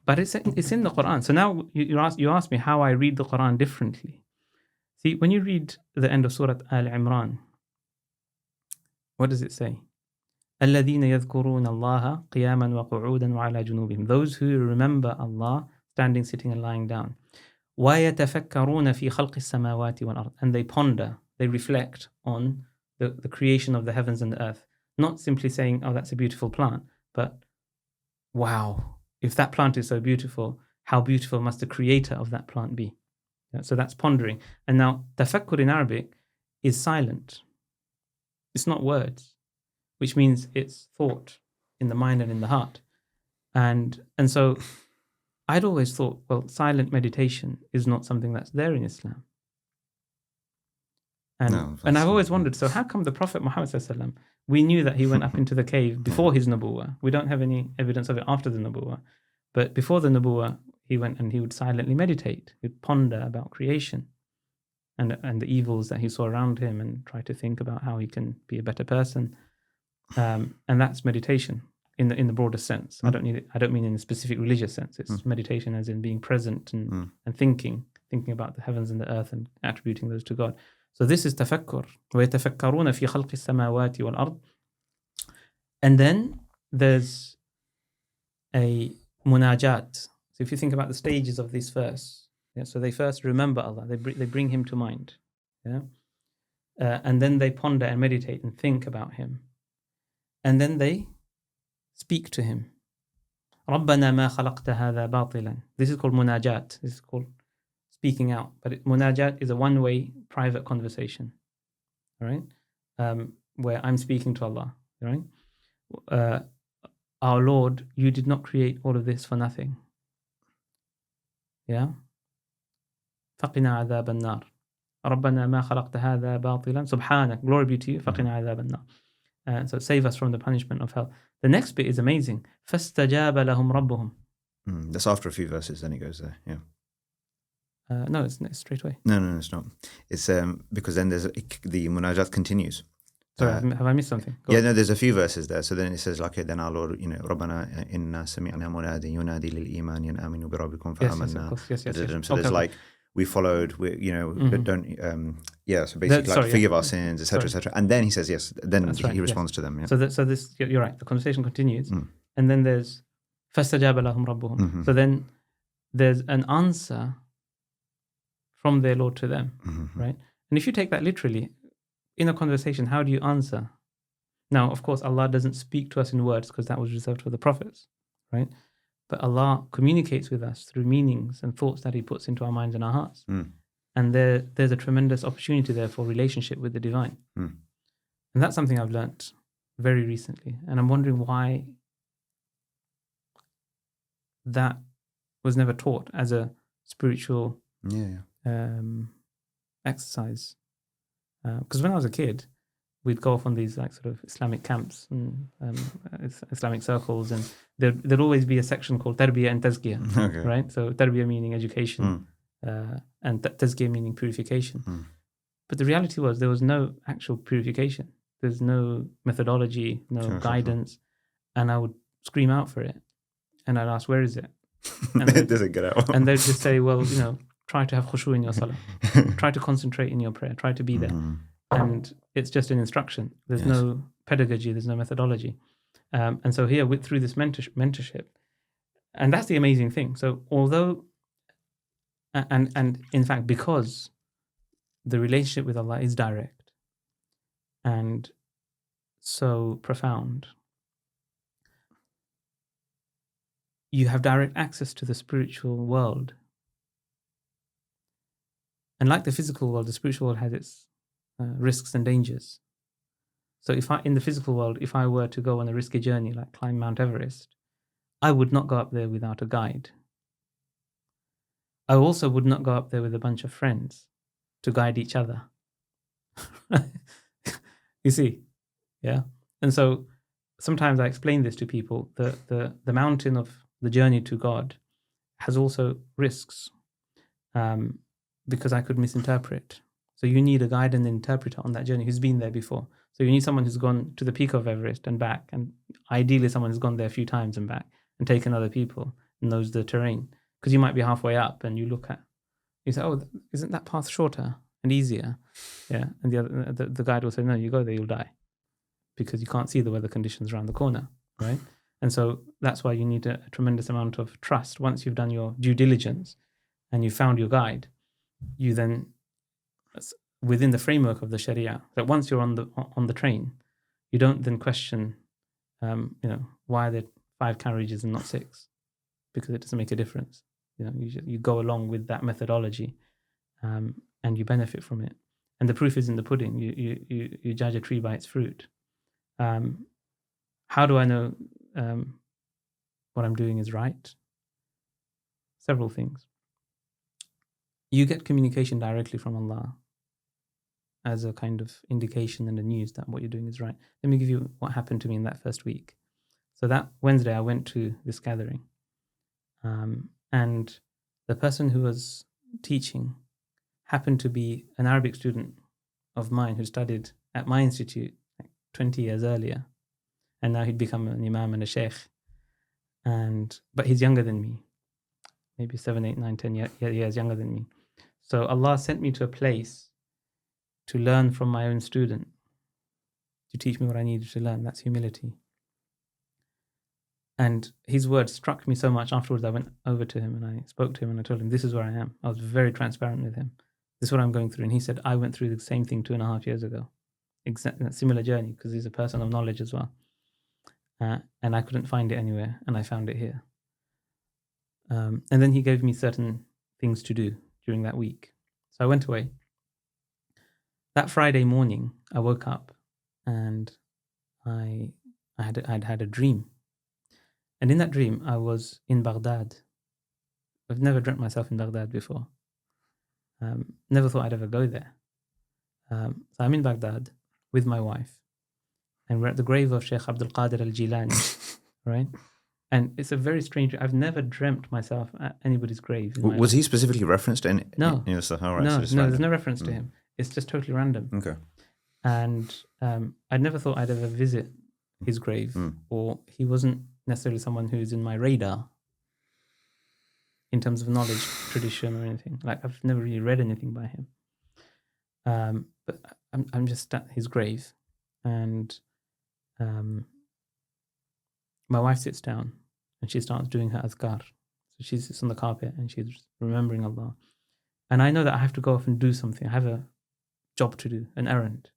But it's in the Quran. So now you ask me how I read the Quran differently. See, when you read the end of Surah Al-Imran, what does it say? الَّذِينَ يَذْكُرُونَ اللَّهَ قِيَامًا وَقُعُودًا وَعَلَى جُنُوبِهِم. Those who remember Allah standing, sitting and lying down. وَيَتَفَكَّرُونَ فِي خَلْقِ السَّمَاوَاتِ وَالْأَرْضِ. And they ponder, they reflect on the creation of the heavens and the earth. Not simply saying, oh, that's a beautiful plant, but wow, if that plant is so beautiful, how beautiful must the creator of that plant be? Yeah, so that's pondering. And now, tafakkur in Arabic is silent. It's not words, which means it's thought in the mind and in the heart. And so I'd always thought, well, silent meditation is not something that's there in Islam. And I've always wondered, so how come the Prophet Muhammad ﷺ, we knew that he went up into the cave before his nubuwwah. We don't have any evidence of it after the nubuwwah. But before the nubuwwah, he went and he would silently meditate. He would ponder about creation. and the evils that he saw around him, and try to think about how he can be a better person. And that's meditation in the broadest sense. I don't mean in a specific religious sense. It's meditation as in being present and thinking about the heavens and the earth and attributing those to God. So this is tafakkur. وَيَتَفَكَّرُونَ فِي خَلْقِ السَّمَاوَاتِ وَالْأَرْضِ. And then there's a munajat. So if you think about the stages of this verse, so they first remember Allah, they bring Him to mind, and then they ponder and meditate and think about Him, and then they speak to Him. رَبَّنَا مَا خَلَقْتَ هَذَا بَاطِلًا. This is called munajat. This is called speaking out. But munajat is a one-way private conversation, right? Where I'm speaking to Allah, right? Our Lord, you did not create all of this for nothing. Yeah? فَقِنَا عَذَابَ النَّارِ رَبَّنَا مَا خَلَقْتَ هَذَا بَاطِلًا سُبْحَانَكَ. Glory be to you. فَقِنَا عَذَابَ النَّارِ. So save us from the punishment of hell. The next bit is amazing. فَاسْتَجَابَ لَهُمْ رَبُّهُم. That's after a few verses, then it goes there, yeah. No, it's straight away. No, it's not. It's because then the munajat continues. Sorry, have I missed something? Go on. No, there's a few verses there. So then it says, like, then our Lord, رَبَّنَا إِنَّا سَمِعْنَا مُنَادٍ يُنَادِي لِلْإِيمَانِ أَنْ آمِنُوا بِرَبِّكُمْ فَآمَنَّا. Yes. So there's like, we followed, so basically forgive our sins, etc. And then he says yes, then he responds to them. Yeah. So this, you're right, the conversation continues. And then there's فَاسْتَجَابَ لَهُمْ رَبُّهُم. So then there's an answer from their Lord to them, right? And if you take that literally, in a conversation, how do you answer? Now, of course, Allah doesn't speak to us in words because that was reserved for the prophets, right? But Allah communicates with us through meanings and thoughts that He puts into our minds and our hearts. And there's a tremendous opportunity there for relationship with the divine. And that's something I've learnt very recently. And I'm wondering why that was never taught as a spiritual exercise. Because when I was a kid, we'd go off on these like sort of Islamic camps and Islamic circles, and there'd always be a section called tarbiyah and tazkiyah, right? So tarbiyah meaning education, and tazkiyah meaning purification. But the reality was there was no actual purification. There's no methodology, no guidance, and I would scream out for it, and I'd ask, "Where is it?" And it doesn't get out. And they'd just say, "Well, try to have khushu in your salah, try to concentrate in your prayer, try to be there." And it's just an instruction. There's no pedagogy, there's no methodology. And so here, through this mentorship, and that's the amazing thing. So although, and in fact, because the relationship with Allah is direct and so profound, you have direct access to the spiritual world. And like the physical world, the spiritual world has its risks and dangers. So in the physical world, if I were to go on a risky journey, like climb Mount Everest, I would not go up there without a guide. I also would not go up there with a bunch of friends to guide each other. You see? Yeah. And so sometimes I explain this to people. The mountain of the journey to God has also risks, because I could misinterpret. So you need a guide and an interpreter on that journey who's been there before. So you need someone who's gone to the peak of Everest and back, and ideally someone who's gone there a few times and back and taken other people and knows the terrain. Because you might be halfway up and you say, "Oh, isn't that path shorter and easier?" Yeah, and the guide will say, "No, you go there, you'll die, because you can't see the weather conditions around the corner," right? And so that's why you need a tremendous amount of trust. Once you've done your due diligence and you found your guide, you then, within the framework of the Sharia, that once you're on the train, you don't then question, why are there 5 carriages and not 6, because it doesn't make a difference. You go along with that methodology, and you benefit from it. And the proof is in the pudding. You judge a tree by its fruit. How do I know what I'm doing is right? Several things. You get communication directly from Allah as a kind of indication and a news that what you're doing is right. Let me give you what happened to me in that first week. So that Wednesday, I went to this gathering, and the person who was teaching happened to be an Arabic student of mine who studied at my institute 20 years earlier, and now he'd become an imam and a sheikh. But he's younger than me, maybe 7, 8, 9, 10 years younger than me. So Allah sent me to a place to learn from my own student, to teach me what I needed to learn. That's humility. And his words struck me so much. Afterwards, I went over to him and I spoke to him and I told him, this is where I am. I was very transparent with him. This is what I'm going through. And he said, I went through the same thing 2.5 years ago. Exactly a similar journey, because he's a person of knowledge as well. And I couldn't find it anywhere, and I found it here. And then he gave me certain things to do during that week. So I went away. That Friday morning, I woke up and I had a dream. And in that dream, I was in Baghdad. I've never dreamt myself in Baghdad before. Never thought I'd ever go there. So I'm in Baghdad with my wife, and we're at the grave of Sheikh Abdul Qadir al-Jilani, right? And it's a very strange. I've never dreamt myself at anybody's grave. Was he specifically referenced in? No, in your stuff? All right, no, so no. There's no reference to him. It's just totally random. Okay. And I never thought I'd ever visit his grave, or he wasn't necessarily someone who's in my radar in terms of knowledge, tradition, or anything. Like, I've never really read anything by him. But I'm just at his grave, and my wife sits down and she starts doing her azkar. So she sits on the carpet and she's remembering Allah. And I know that I have to go off and do something. I have a job to do, an errand.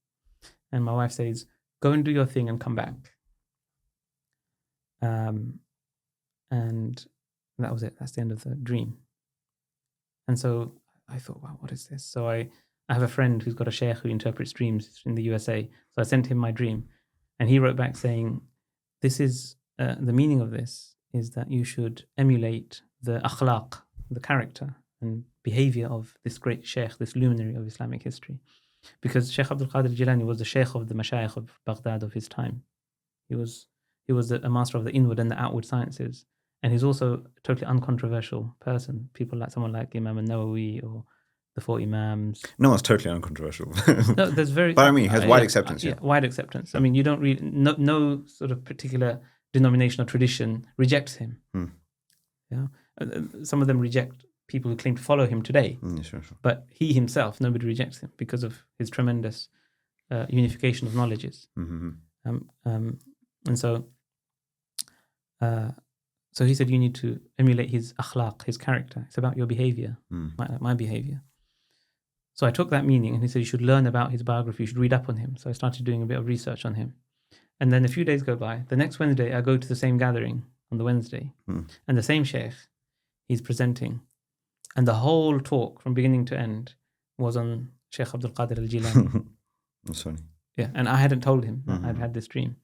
And my wife says, go and do your thing and come back. And that was it. That's the end of the dream. And so I thought, wow, what is this? So I have a friend who's got a sheikh who interprets dreams in the USA. So I sent him my dream, and he wrote back saying, this is, the meaning of this is that you should emulate the akhlaq, the character and behavior of this great sheikh, this luminary of Islamic history. Because Sheikh Abdul Qadir Jilani was the sheikh of the mashayikh of Baghdad of his time. He was a master of the inward and the outward sciences. And he's also a totally uncontroversial person. People like someone like Imam al-Nawawi or the 4 Imams. No one's totally uncontroversial. No, there's very... But I mean, he has wide acceptance. Yeah, wide acceptance. I mean, you don't really... No sort of particular denomination or tradition rejects him. Yeah, some of them reject people who claim to follow him today. Sure. But he himself, nobody rejects him because of his tremendous unification of knowledges. And so he said, you need to emulate his akhlaq, his character. It's about your behavior, my behavior. So I took that meaning, and he said, you should learn about his biography, you should read up on him. So I started doing a bit of research on him. And then a few days go by. The next Wednesday, I go to the same gathering on the Wednesday. And the same sheikh, he's presenting. And the whole talk from beginning to end was on Sheikh Abdul Qadir al-Jilani. That's funny. Yeah, and I hadn't told him that I'd had this dream.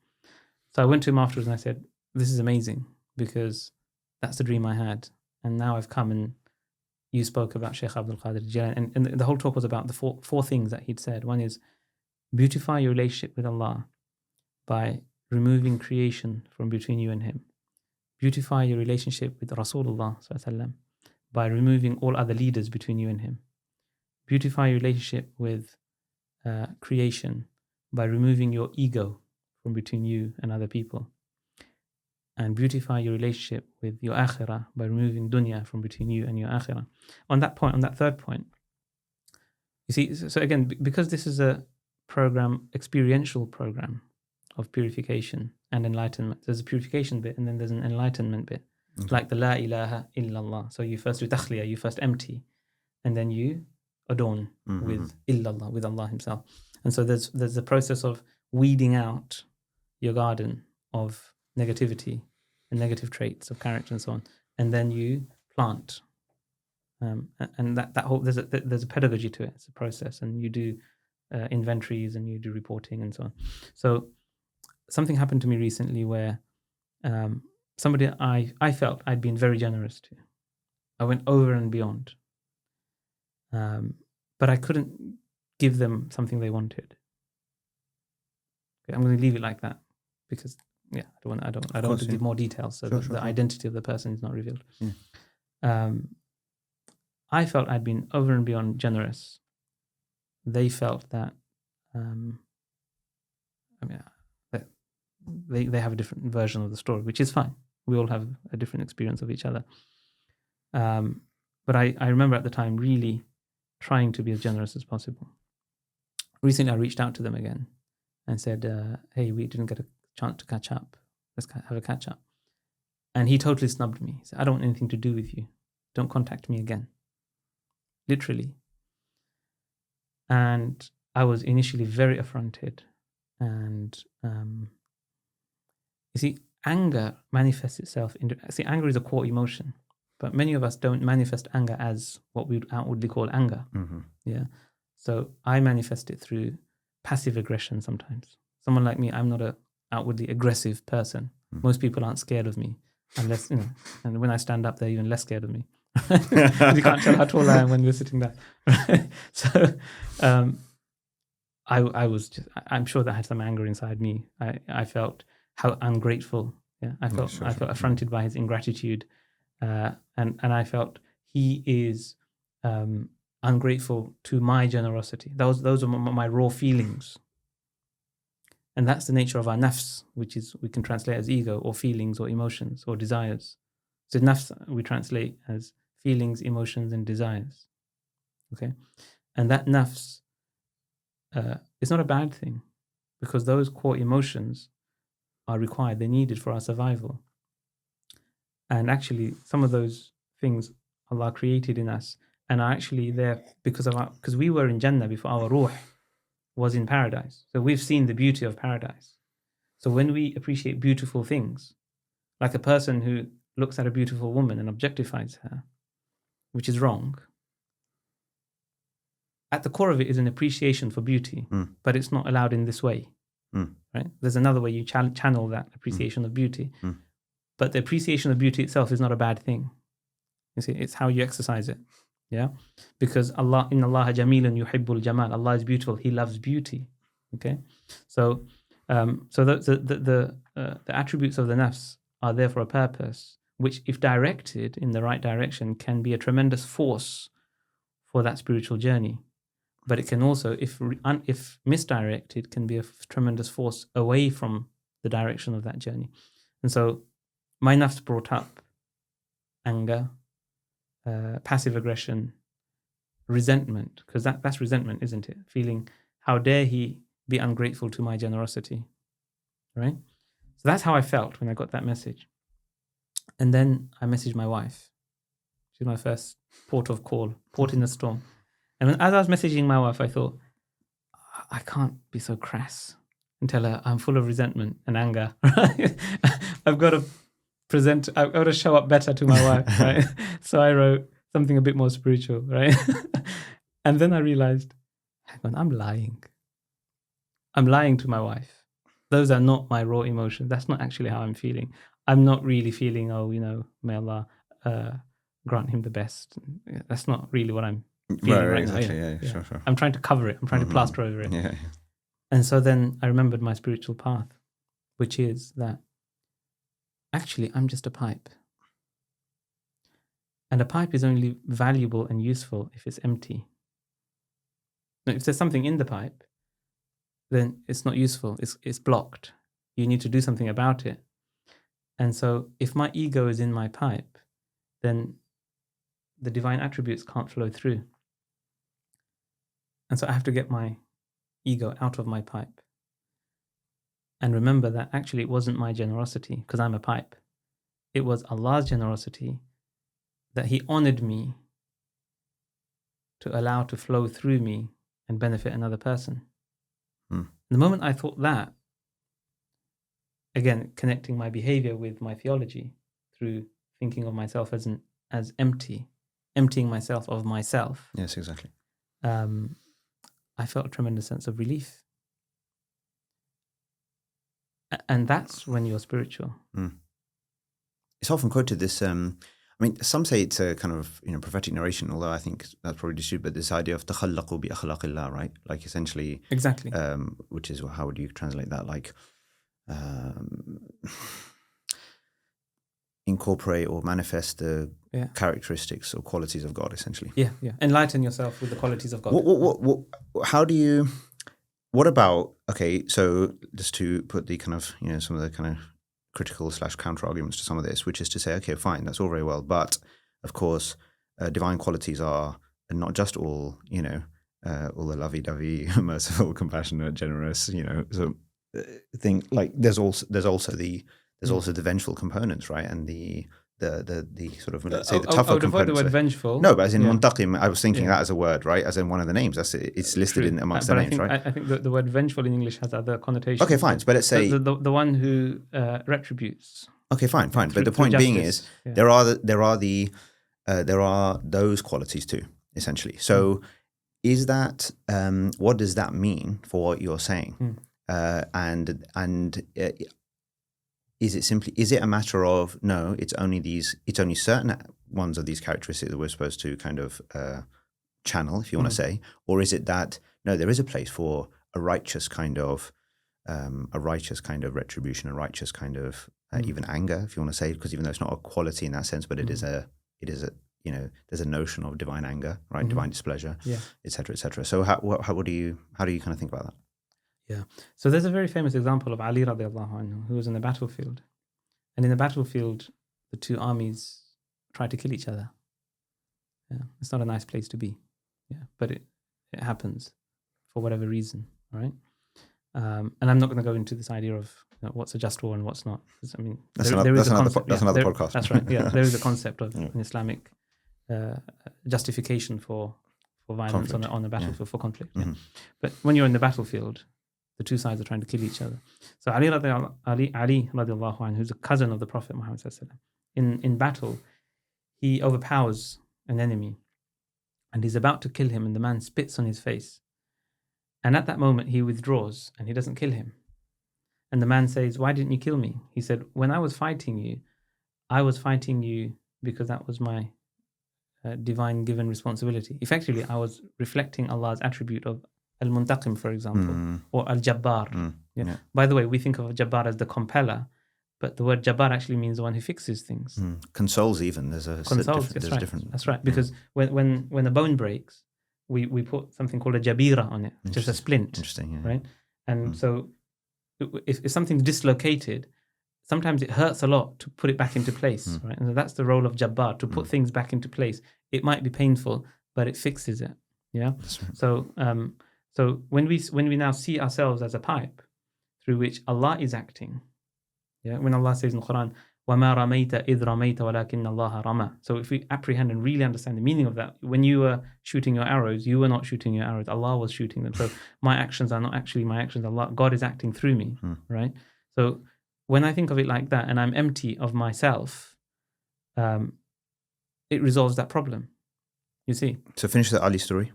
So I went to him afterwards and I said, this is amazing, because that's the dream I had. And now I've come and you spoke about Sheikh Abdul Qadir al-Jilani. And the whole talk was about the four things that he'd said. One is, beautify your relationship with Allah by removing creation from between you and him. Beautify your relationship with Rasulullah sallallahu alaihi wasallam by removing all other leaders between you and him. Beautify your relationship with creation by removing your ego from between you and other people. And beautify your relationship with your akhirah by removing dunya from between you and your akhirah. On that point, on that third point, you see, so again, because this is a program, experiential program of purification and enlightenment, there's a purification bit and then there's an enlightenment bit. Like the La ilaha illallah. So you first do takhliyah, you first empty, and then you adorn with illallah, with Allah himself. And so there's a process of weeding out your garden of negativity and negative traits of character and so on, and then you plant. And that whole there's a pedagogy to it. It's a process, and you do inventories and you do reporting and so on. So something happened to me recently where somebody I felt I'd been very generous to. I went over and beyond. But I couldn't give them something they wanted. Okay, I'm going to leave it like that because I don't want to give more details, so the identity of the person is not revealed. I felt I'd been over and beyond generous. They felt that, that they have a different version of the story, which is fine. We all have a different experience of each other. But I remember at the time really trying to be as generous as possible. Recently, I reached out to them again and said, hey, we didn't get a chance to catch up. Let's have a catch up. And he totally snubbed me. He said, I don't want anything to do with you. Don't contact me again. Literally. And I was initially very affronted. And you see, anger manifests itself anger is a core emotion, but many of us don't manifest anger as what we would outwardly call anger. Mm-hmm. Yeah. So I manifest it through passive aggression sometimes. Someone like me, I'm not a outwardly aggressive person. Most people aren't scared of me unless, and when I stand up, they're even less scared of me. You can't tell how tall I am when we're sitting there. So I'm sure that had some anger inside me. I felt how ungrateful. Yeah, I felt affronted by his ingratitude, and I felt he is ungrateful to my generosity. Those are my raw feelings, and that's the nature of our nafs, which is we can translate as ego or feelings or emotions or desires. So nafs we translate as feelings, emotions, and desires. Okay, and that nafs is not a bad thing, because those core emotions are required, they're needed for our survival. And actually, some of those things Allah created in us and are actually there because we were in Jannah before our ruh was in paradise. So we've seen the beauty of paradise. So when we appreciate beautiful things, like a person who looks at a beautiful woman and objectifies her, which is wrong, at the core of it is an appreciation for beauty, but it's not allowed in this way. Right? There's another way you channel that appreciation of beauty. But the appreciation of beauty itself is not a bad thing. You see, it's how you exercise it. Yeah? Because Allah, inna Allaha jamilun yuhibbul jamal. Allah is beautiful. He loves beauty. Okay? So the attributes of the nafs are there for a purpose, which if directed in the right direction can be a tremendous force for that spiritual journey. But it can also, if misdirected, can be a tremendous force away from the direction of that journey. And so my nafs brought up anger, passive aggression, resentment, because that's resentment, isn't it? Feeling, how dare he be ungrateful to my generosity, right? So that's how I felt when I got that message. And then I messaged my wife. She's my first port in the storm. And as I was messaging my wife, I thought, I can't be so crass and tell her I'm full of resentment and anger. Right? I've got to show up better to my wife, right? So I wrote something a bit more spiritual, right? And then I realized, hang on, I'm lying. I'm lying to my wife. Those are not my raw emotions. That's not actually how I'm feeling. I'm not really feeling, may Allah grant him the best. That's not really what I'm feeling right exactly, now. Yeah. Sure. I'm trying to cover it. I'm trying to plaster over it. Yeah. And so then I remembered my spiritual path, which is that actually I'm just a pipe. And a pipe is only valuable and useful if it's empty. Now, if there's something in the pipe, then it's not useful. It's blocked. You need to do something about it. And so if my ego is in my pipe, then the divine attributes can't flow through. And so I have to get my ego out of my pipe. And remember that actually it wasn't my generosity, because I'm a pipe. It was Allah's generosity that He honored me to allow to flow through me and benefit another person. The moment I thought that, again, connecting my behavior with my theology through thinking of myself as emptying myself of myself. Yes, exactly. I felt a tremendous sense of relief. And that's when you're spiritual. It's often quoted this, some say it's a kind of prophetic narration, although I think that's probably disputed, but this idea of تَخَلَّقُوا بِأَخْلَاقِ اللَّهِ, right? Like essentially, exactly. Which is, how would you translate that? Like, incorporate or manifest the Yeah. characteristics or qualities of God, essentially. Yeah, yeah. Enlighten yourself with the qualities of God. How do you? What about? Okay, so just to put the kind of some of the kind of critical / counter arguments to some of this, which is to say, okay, fine, that's all very well, but of course, divine qualities are not just all all the lovey-dovey, merciful, compassionate, generous, so thing like there's also the vengeful components, right? And the sort of, let's say, the tougher components. The word vengeful. No, but as in muntaqim, I was thinking that as a word, right? As in one of the names. It's listed in amongst the names, right? I think the word vengeful in English has other connotations. Okay, fine. But let's say the one who retributes. Okay, fine. But the point being is there are those qualities too, essentially. So is that what does that mean for what you're saying? Is it a matter of no? It's only certain ones of these characteristics that we're supposed to kind of channel, if you want to say, or is it that no, there is a place for a righteous kind of retribution, a righteous kind of even anger, if you want to say, because even though it's not a quality in that sense, but it is a there's a notion of divine anger, right? Divine displeasure, et cetera. So how do you kind of think about that? Yeah. So there's a very famous example of Ali radiallahu anhu, who was in the battlefield. And in the battlefield, the two armies tried to kill each other. Yeah. It's not a nice place to be. Yeah. But it happens for whatever reason, right? And I'm not going to go into this idea of what's a just war and what's not. I mean, that's another podcast. That's right. Yeah. There is a concept of an Islamic justification for violence on the battlefield, for conflict. Yeah. But when you're in the battlefield, the two sides are trying to kill each other. So Ali radiallahu anhu, who's a cousin of the Prophet Muhammad sallallahu alaihi wasallam, in battle, he overpowers an enemy and he's about to kill him, and the man spits on his face. And at that moment, he withdraws and he doesn't kill him. And the man says, "Why didn't you kill me?" He said, "When I was fighting you, I was fighting you because that was my divine given responsibility." Effectively, I was reflecting Allah's attribute of Al-Muntaqim, for example, or Al-Jabbar. By the way, we think of Jabbar as the compeller, but the word Jabbar actually means the one who fixes things. Consoles even. There's different. That's right. Because when a bone breaks, we put something called a jabira on it, which is a splint. Interesting, yeah. Right? And so if something's dislocated, sometimes it hurts a lot to put it back into place, right? And so that's the role of Jabbar, to put things back into place. It might be painful, but it fixes it. Yeah. That's right. So when we now see ourselves as a pipe through which Allah is acting, when Allah says in the Quran, وَمَا رَمَيْتَ إِذْ رَمَيْتَ وَلَكِنَّ اللَّهَ رَمَى. So if we apprehend and really understand the meaning of that, when you were shooting your arrows, you were not shooting your arrows, Allah was shooting them. So my actions are not actually my actions, God is acting through me, right? So when I think of it like that and I'm empty of myself, it resolves that problem, you see. So finish the Ali story.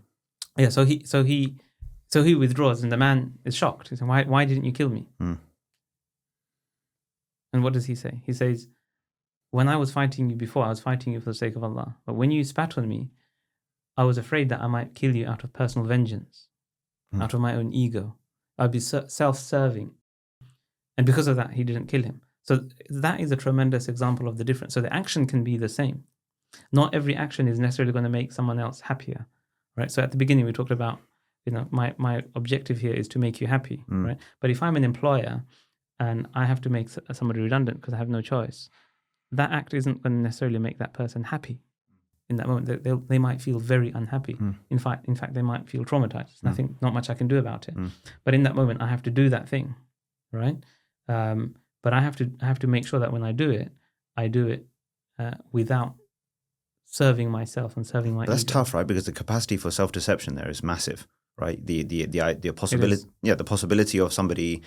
Yeah, so he withdraws and the man is shocked. He says, why didn't you kill me? And what does he say? He says, when I was fighting you before, I was fighting you for the sake of Allah. But when you spat on me, I was afraid that I might kill you out of personal vengeance, out of my own ego. I'd be self-serving. And because of that, he didn't kill him. So that is a tremendous example of the difference. So the action can be the same. Not every action is necessarily going to make someone else happier, right? So at the beginning, we talked about, my objective here is to make you happy, right? But if I'm an employer and I have to make somebody redundant because I have no choice, that act isn't going to necessarily make that person happy. In that moment, they might feel very unhappy. In fact, they might feel traumatized. Not much I can do about it. But in that moment, I have to do that thing, right? But I have to make sure that when I do it without serving myself and serving my. But that's ego. tough, right? Because the capacity for self-deception there is massive, right? The possibility, the possibility of somebody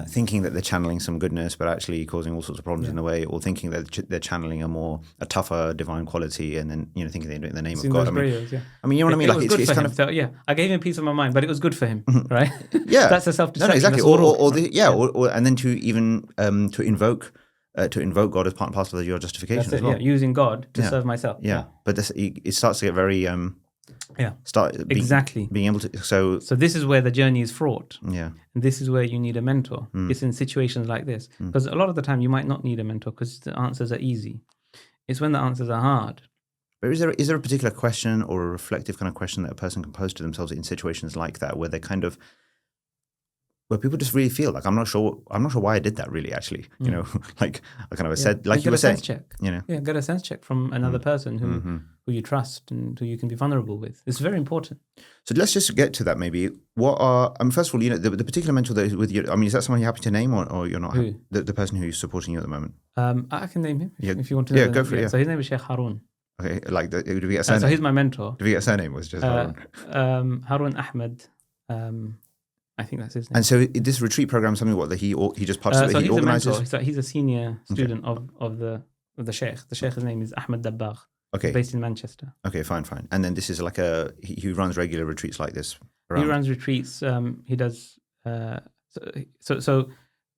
thinking that they're channeling some goodness, but actually causing all sorts of problems in the way, or thinking that they're channeling a tougher divine quality, and then thinking they do it in the name of God. You know what I mean? Like it's kind of. So, I gave him peace of my mind, but it was good for him, right? Yeah, that's a self-deception. No, exactly. Or and then to even to invoke God as part and parcel of your justification as well. Yeah, using God to serve myself. Yeah. But it starts to get very Yeah. Exactly. Being able to. So this is where the journey is fraught. Yeah. And this is where you need a mentor. It's in situations like this. Because a lot of the time you might not need a mentor because the answers are easy. It's when the answers are hard. But is there a particular question or a reflective kind of question that a person can pose to themselves in situations like that, where they kind of, where people just really feel like, I'm not sure why I did that really, actually, you know, like I kind of said, like you were saying, you know, get a sense check from another person who you trust and who you can be vulnerable with. It's very important. So let's just get to that. Maybe first of all, you know, the particular mentor that is with you, I mean, is that someone you're happy to name or you're not? Who? The person who's supporting you at the moment. I can name him if you want to know. Yeah, go for it. Yeah. So his name is Sheikh Harun. Okay, like, do we get a surname? So he's my mentor. Do we get a surname? Was just Harun? Harun Ahmed. I think that's his name. And so this retreat program is something that he just participates. So he organizes. he's a senior student of the Sheikh. The Sheikh's name is Ahmed Dabbagh. Okay. Based in Manchester. Okay, fine. And then this is like he runs regular retreats like this. He runs retreats. He does. So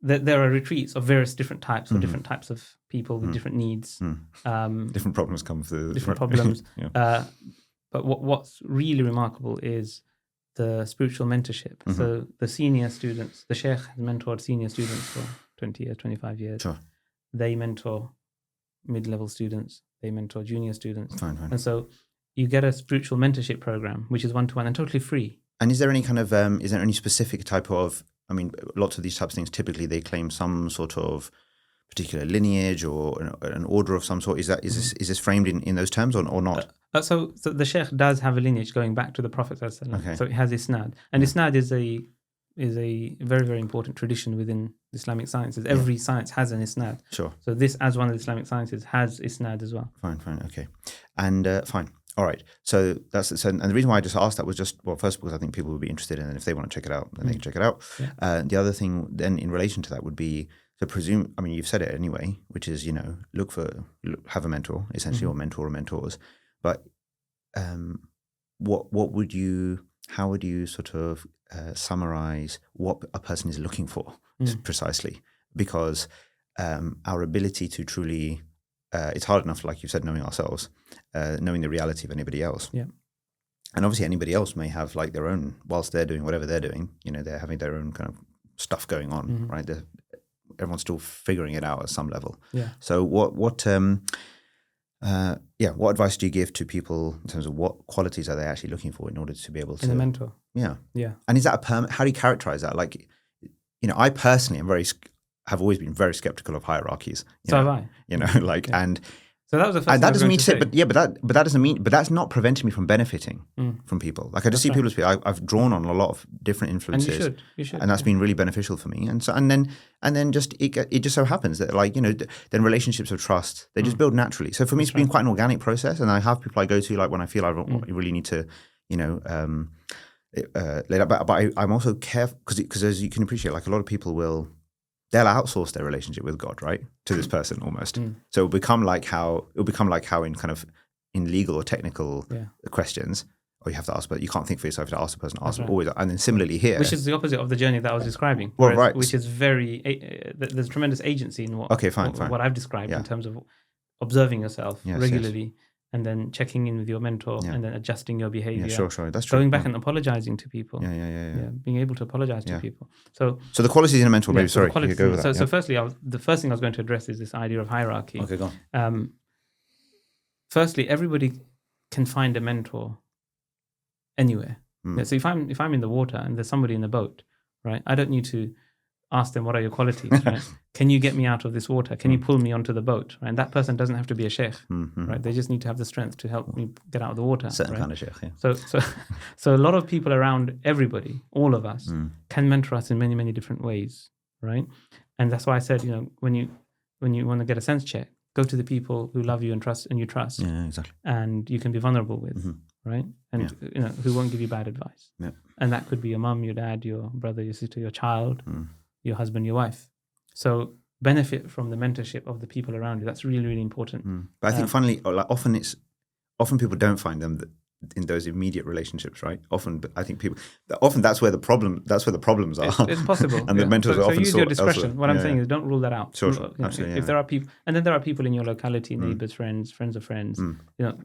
there are retreats of various different types, or different types of people with different needs. Different problems come through. Different problems. Yeah. But what's really remarkable is the spiritual mentorship. So the senior students, the Sheikh has mentored senior students for 20 years, 25 years. Sure. They mentor mid-level students. They mentor junior students. Fine. And so you get a spiritual mentorship program, which is one-to-one and totally free. And is there any kind of, is there any specific type of, I mean, lots of these types of things, typically they claim some sort of particular lineage or an order of some sort. Is this framed in those terms or not? So the Sheikh does have a lineage going back to the Prophet ﷺ. Okay. So it has Isnad. And Isnad is a very, very important tradition within Islamic sciences. Every science has an Isnad. Sure. So this, as one of the Islamic sciences, has Isnad as well. Fine. Okay. And fine. All right. So and the reason why I just asked that was just, well, first because I think people would be interested in it, and if they want to check it out, then they can check it out. Yeah. The other thing then in relation to that would be, I mean, you've said it anyway, which is, you know, have a mentor, essentially, or mentor or mentors. But how would you sort of summarize what a person is looking for precisely? Because our ability to truly, it's hard enough, like you said, knowing ourselves, knowing the reality of anybody else. Yeah. And obviously anybody else may have like their own, whilst they're doing whatever they're doing, you know, they're having their own kind of stuff going on, right? Everyone's still figuring it out at some level. Yeah. So what advice do you give to people in terms of what qualities are they actually looking for in order to be able to? In a mentor. Yeah. Yeah. And is that how do you characterize that? Like, you know, I personally have always been very skeptical of hierarchies. So have I. You know, like, and so that was the first and thing that doesn't mean to say, say. but that doesn't mean, but that's not preventing me from benefiting from people. Like I just see people speak. I've drawn on a lot of different influences, and you should, and that's been really beneficial for me. And so, and then just it just so happens that, like, you know, then relationships of trust, they just build naturally. So for me, it's been quite an organic process, and I have people I go to, like when I feel I really need to, you know, but I'm also careful because as you can appreciate, like a lot of people they'll outsource their relationship with God, right, to this person almost. So it'll become like how in kind of in legal or technical questions, or you have to ask, but you can't think for yourself. You have to ask the person. Ask always, and then similarly here, which is the opposite of the journey that I was describing. Well, right, which is there's tremendous agency in what I've described in terms of observing yourself regularly. And then checking in with your mentor, and then adjusting your behavior. Yeah, sure. That's true. Going back and apologizing to people. Yeah. Being able to apologize to people. So the qualities in a mentor, maybe. Sorry, you go with that. So firstly, the first thing I was going to address is this idea of hierarchy. Okay, go on. Firstly, everybody can find a mentor anywhere. So if I'm in the water and there's somebody in the boat, right? I don't need to ask them, what are your qualities, right? Can you get me out of this water? Can you pull me onto the boat, right? And that person doesn't have to be a sheikh, right? They just need to have the strength to help me get out of the water. Certain right? kind of sheikh, yeah. So a lot of people around everybody, all of us, can mentor us in many, many different ways, right? And that's why I said, you know, when you want to get a sense check, go to the people who love you and you trust. Yeah, exactly. And you can be vulnerable with, right? And you know, who won't give you bad advice. Yeah. And that could be your mum, your dad, your brother, your sister, your child, your husband, your wife. So benefit from the mentorship of the people around you. That's really, really important. But I think finally, like often people don't find them in those immediate relationships, right? Often that's where the problems are. It's possible. And the mentors are often use your discretion. elsewhere. What I'm saying is don't rule that out. Sure. Absolutely. If there are people, and then there are people in your locality, neighbors, friends of friends, you know,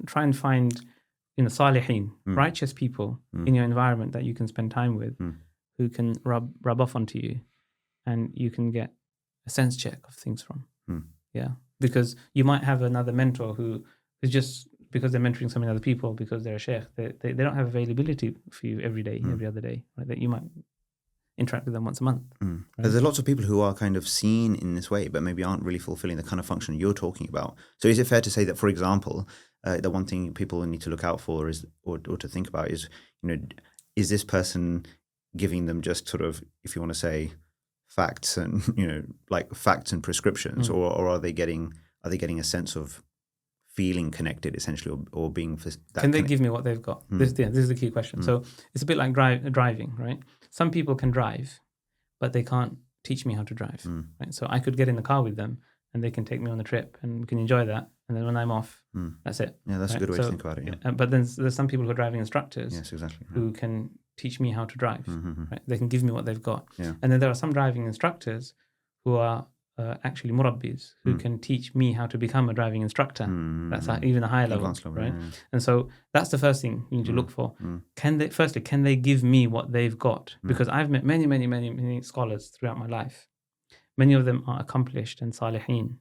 try and find, salihin, righteous people in your environment that you can spend time with, who can rub off onto you, and you can get a sense check of things from. Yeah, because you might have another mentor who is just, because they're mentoring so many other people, because they're a sheikh, they don't have availability for you every day, every other day, right? That you might interact with them once a month. Right? There's lots of people who are kind of seen in this way, but maybe aren't really fulfilling the kind of function you're talking about. So is it fair to say that, for example, the one thing people need to look out for is, or to think about is, is this person giving them just sort of, if you want to say, facts and, like facts and prescriptions, or are they getting a sense of feeling connected, essentially, or being can they give me what they've got? This is the key question. So it's a bit like driving, right? Some people can drive, but they can't teach me how to drive, right? So I could get in the car with them and they can take me on the trip and we can enjoy that, and then when I'm off, that's it. Yeah, that's right? a good way to think about it. Yeah. But then there's some people who are driving instructors, yes, exactly, who can teach me how to drive, right? They can give me what they've got. Yeah. And then there are some driving instructors who are actually murabbis, who can teach me how to become a driving instructor. That's even a higher level, right? Yeah. And so that's the first thing you need to look for. Can they give me what they've got? Because I've met many scholars throughout my life. Many of them are accomplished and salihin,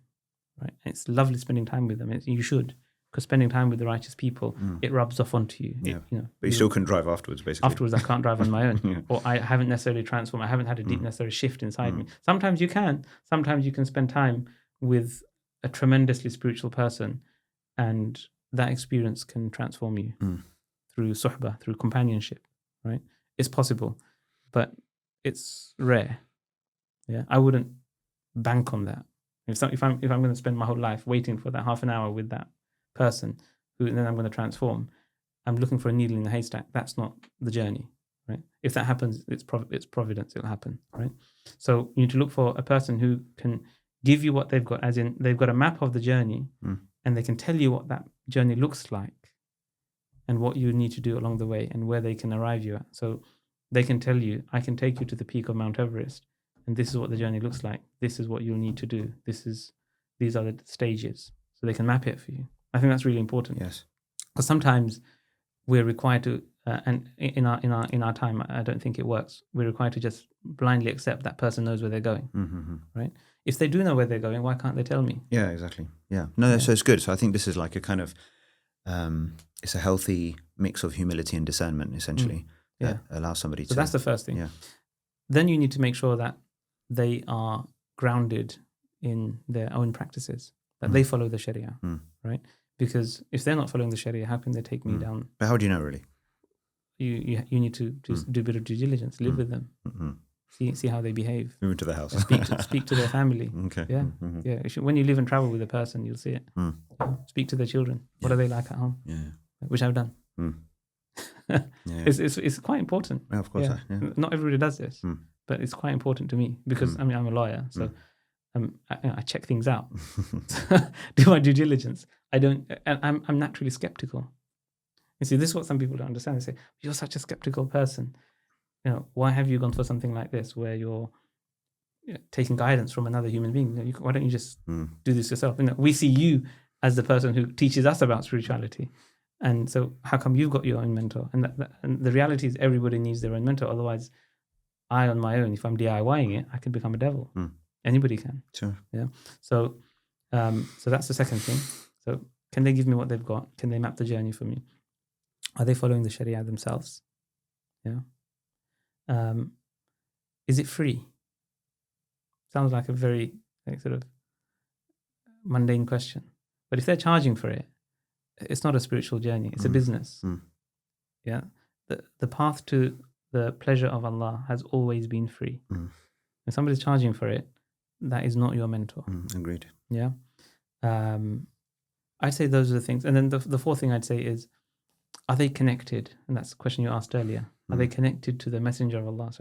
right? It's lovely spending time with them. You should, because spending time with the righteous people, it rubs off onto you. Yeah. But you still can drive afterwards, basically. Afterwards, I can't drive on my own. Or I haven't necessarily transformed. I haven't had a deep necessary shift inside me. Sometimes you can. Sometimes you can spend time with a tremendously spiritual person, and that experience can transform you through suhbah, through companionship, right? It's possible, but it's rare. Yeah, I wouldn't bank on that. If I'm going to spend my whole life waiting for that half an hour with that person who then I'm going to transform, I'm looking for a needle in the haystack. That's not the journey, right? If that happens, it's providence. It'll happen, right? So you need to look for a person who can give you what they've got, as in they've got a map of the journey, and they can tell you what that journey looks like and what you need to do along the way and where they can arrive you at. So they can tell you, I can take you to the peak of Mount Everest, and this is what the journey looks like. This is what you'll need to do. These are the stages. So they can map it for you. I think that's really important. Yes, because sometimes we're required to, and in our time, I don't think it works. We're required to just blindly accept that person knows where they're going, right? If they do know where they're going, why can't they tell me? Yeah, exactly. Yeah, no, so it's good. So I think this is like a kind of, it's a healthy mix of humility and discernment, essentially. That allows somebody to. So that's the first thing. Yeah. Then you need to make sure that they are grounded in their own practices, that they follow the Sharia, right? Because if they're not following the Sharia, how can they take me down? But how do you know, really? You need to just do a bit of due diligence, live with them, see how they behave. Move into the house. Speak to their family. Okay. Yeah, yeah. When you live and travel with a person, you'll see it. Speak to their children. What are they like at home? Yeah. Which I've done. It's quite important. Yeah, of course. Yeah. Not everybody does this, but it's quite important to me because I'm a lawyer, so I check things out, do my due diligence. I'm naturally skeptical. You see, this is what some people don't understand. They say, "You're such a skeptical person. Why have you gone for something like this where you're taking guidance from another human being? Why don't you just do this yourself?" We see you as the person who teaches us about spirituality. And so how come you've got your own mentor? And the reality is everybody needs their own mentor. Otherwise, I on my own, if I'm DIYing it, I could become a devil. Anybody can. Sure. Yeah. So that's the second thing. So can they give me what they've got? Can they map the journey for me? Are they following the Sharia themselves? Yeah. Is it free? Sounds like a very sort of mundane question. But if they're charging for it, it's not a spiritual journey. It's a business. Yeah. The path to the pleasure of Allah has always been free. If somebody's charging for it, that is not your mentor. Agreed. Yeah. I'd say those are the things. And then the fourth thing I'd say is, are they connected? And that's the question you asked earlier. Are they connected to the Messenger of Allah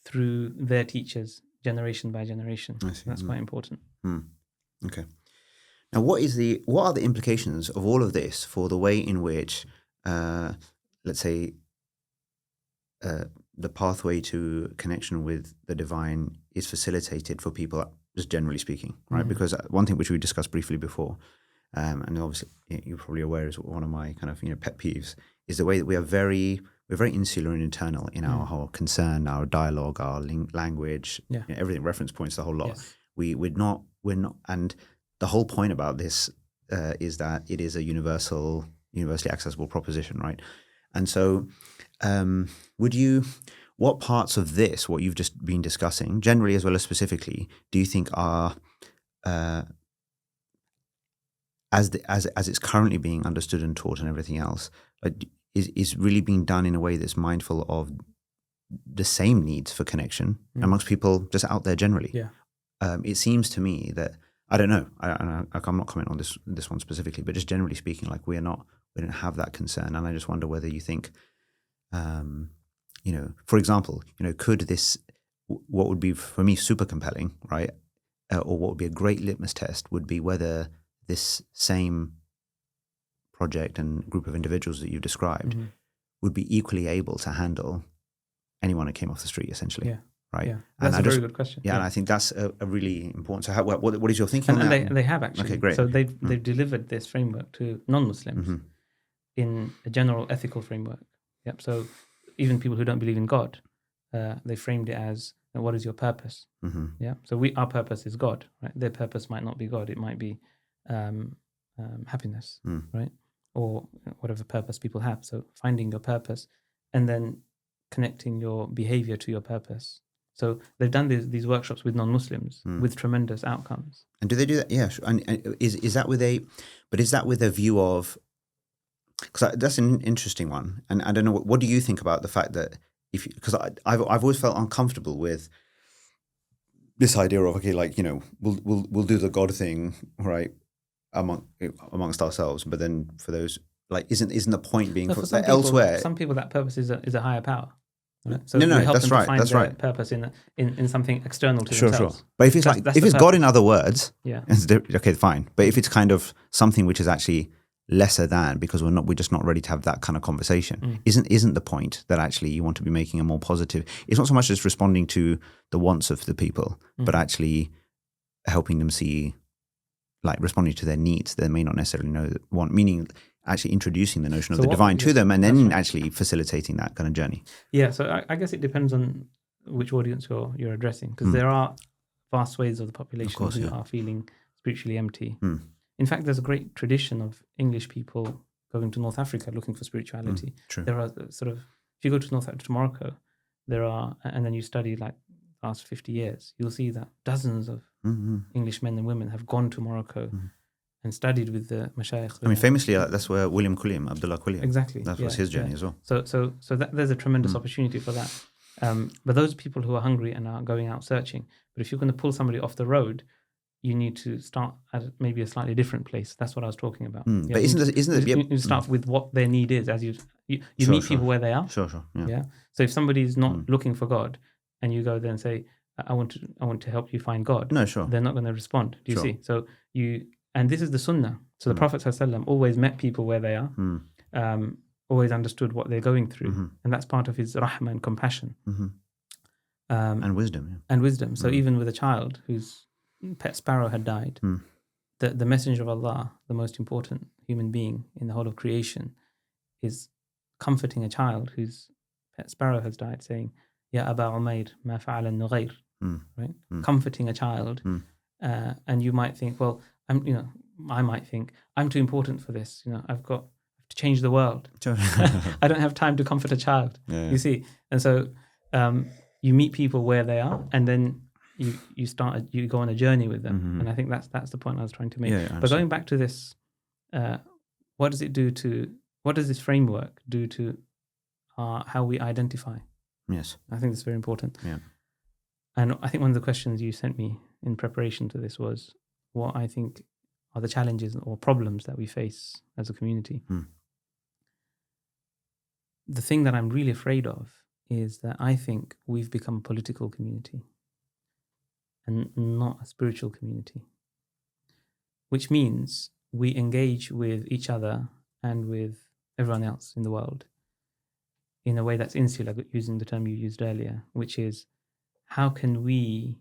through their teachers, generation by generation? That's quite important. Okay. Now, what are the implications of all of this for the way in which, let's say, the pathway to connection with the divine is facilitated for people, just generally speaking, right? Because one thing which we discussed briefly before, and obviously you're probably aware is one of my kind of pet peeves is the way that we're very insular and internal in our whole concern, our dialogue, our language, everything, reference points, the whole lot. Yes. We're not, and the whole point about this is that it is a universally accessible proposition, right? And so, what parts of this, what you've just been discussing, generally as well as specifically, do you think are as it's currently being understood and taught and everything else, is really being done in a way that's mindful of the same needs for connection amongst people just out there generally? Yeah. It seems to me that, I don't know, I'm not commenting on this one specifically, but just generally speaking, like we don't have that concern, and I just wonder whether you think, for example, could this, what would be for me super compelling, right, or what would be a great litmus test would be whether this same project and group of individuals that you've described would be equally able to handle anyone that came off the street, essentially. Yeah. Right. Yeah. That's a very good question. Yeah, and I think that's a really important. So, what is your thinking on that? And they have actually. Okay, great. So they've delivered this framework to non-Muslims in a general ethical framework. Yep. So even people who don't believe in God, they framed it as, what is your purpose? Yeah. So our purpose is God, right? Their purpose might not be God. It might be happiness, right? Or whatever purpose people have. So finding your purpose and then connecting your behavior to your purpose. So they've done these workshops with non-Muslims with tremendous outcomes. And do they do that? Yeah. And is that with a view of, because that's an interesting one. And I don't know, what do you think about the fact that because I've always felt uncomfortable with this idea of, okay, like, we'll do the God thing, right, amongst ourselves, but then for those, like, isn't the point being for elsewhere? Some people that purpose is a higher power. Right? So no, help that's them right. To find that's their right. Purpose in something external to themselves. Sure. But if it's if it's God in other words, okay, fine. But if it's kind of something which is actually lesser than, because we're just not ready to have that kind of conversation, isn't the point that actually you want to be making a more positive? It's not so much just responding to the wants of the people, but actually helping them see, like, responding to their needs they may not necessarily know that want, meaning actually introducing the notion of the divine to them, and then actually facilitating that kind of journey. Yeah, so I guess it depends on which audience you're addressing, because there are vast swathes of the population who are feeling spiritually empty. In fact, there's a great tradition of English people going to North Africa looking for spirituality. There are sort of, if you go to Morocco, there are, and then you study like the last 50 years, you'll see that dozens of English men and women have gone to Morocco and studied with the mashayikh. I mean, famously, that's where Abdullah Qulim. Exactly. That was his journey as well. So there's a tremendous opportunity for that. But those people who are hungry and are going out searching, but if you're going to pull somebody off the road, you need to start at maybe a slightly different place. That's what I was talking about. But you start with what their need is, as you meet people where they are. Sure. Yeah. So if somebody's not looking for God, and you go there and say, I want to help you find God. No, sure. They're not going to respond. Do you see? So and this is the Sunnah. So the Prophet ﷺ always met people where they are, always understood what they're going through, and that's part of his rahmah and compassion, and wisdom. And wisdom. So even with a child whose pet sparrow had died, the Messenger of Allah, the most important human being in the whole of creation, is comforting a child whose pet sparrow has died, saying, "Ya Aba Umayr, ma fa'ala an-nughayr," right? Comforting a child, and you might think, well, I might think I'm too important for this. I've got to change the world. I don't have time to comfort a child. You see, and so you meet people where they are, and then you go on a journey with them, and I think that's the point I was trying to make. But going back to this, what does this framework do to how we identify? Yes, I think it's very important. Yeah, and I think one of the questions you sent me in preparation to this was what I think are the challenges or problems that we face as a community. The thing that I'm really afraid of is that I think we've become a political community and not a spiritual community, which means we engage with each other and with everyone else in the world in a way that's insular, using the term you used earlier, which is how can we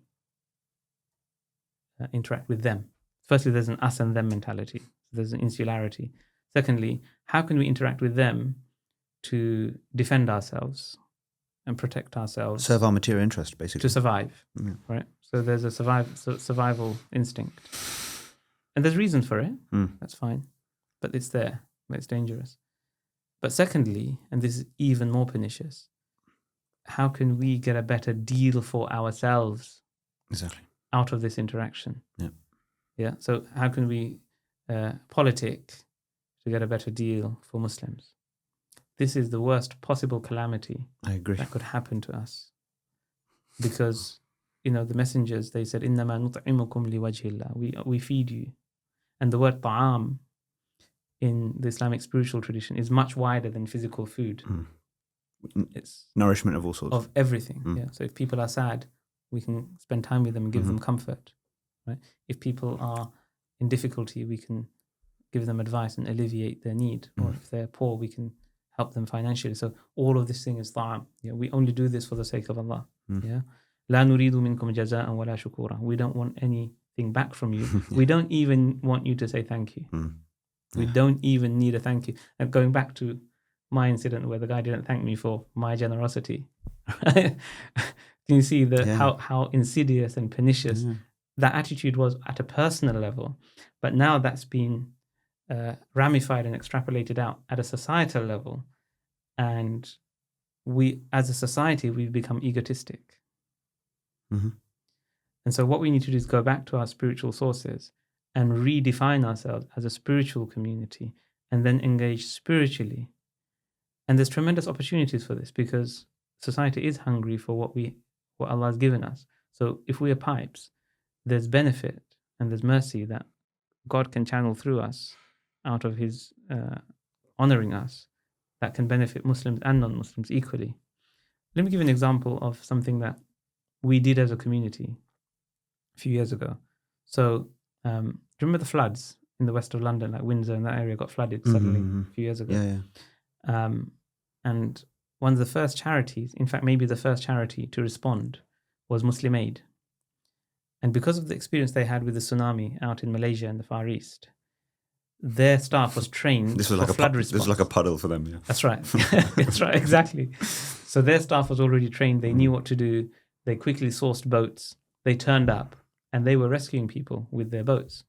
interact with them? Firstly, there's an us and them mentality. there's an insularity. Secondly, how can we interact with them to defend ourselves and protect ourselves? Serve our material interest, basically. To survive, Yeah. right? So there's a survival instinct. And there's reasons for it. That's fine. But it's there. But it's dangerous. But secondly, and this is even more pernicious, how can we get a better deal for ourselves Exactly. out of this interaction? Yeah. Yeah. So how can we politic to get a better deal for Muslims? This is the worst possible calamity I agree. that could happen to us. Because, the messengers, they said, إِنَّمَا نُطْعِمُكُمْ لِوَجْهِ اللَّهِ. We feed you. And the word ta'am in the Islamic spiritual tradition is much wider than physical food. It's nourishment of all sorts. Of everything. Yeah. So if people are sad, we can spend time with them and give them comfort. Right? If people are in difficulty, we can give them advice and alleviate their need. Or if they're poor, we can help them financially. So all of this thing is ta'am. Yeah, we only do this for the sake of Allah. Yeah. لا نريد منكم جزاء ولا شكورا. We don't want anything back from you. We don't even want you to say thank you. We don't even need a thank you. And going back to my incident where the guy didn't thank me for my generosity. Can you see how insidious and pernicious that attitude was at a personal level? But now that's been ramified and extrapolated out at a societal level. And we, as a society, we've become egotistic. And so what we need to do is go back to our spiritual sources and redefine ourselves as a spiritual community and then engage spiritually. And there's tremendous opportunities for this because society is hungry for what Allah has given us. So if we are pipes, there's benefit and there's mercy that God can channel through us out of His honoring us that can benefit Muslims and non-Muslims equally. Let me give you an example of something that we did as a community a few years ago. So do you remember the floods in the west of London, like Windsor and that area got flooded suddenly a few years ago? And one of the first charities, in fact, maybe the first charity to respond was Muslim Aid. And because of the experience they had with the tsunami out in Malaysia and the Far East, their staff was trained this was for like flood response. This was like a puddle for them. Yeah. That's right. That's right, exactly. So their staff was already trained. They knew what to do. They quickly sourced boats. They turned up and they were rescuing people with their boats.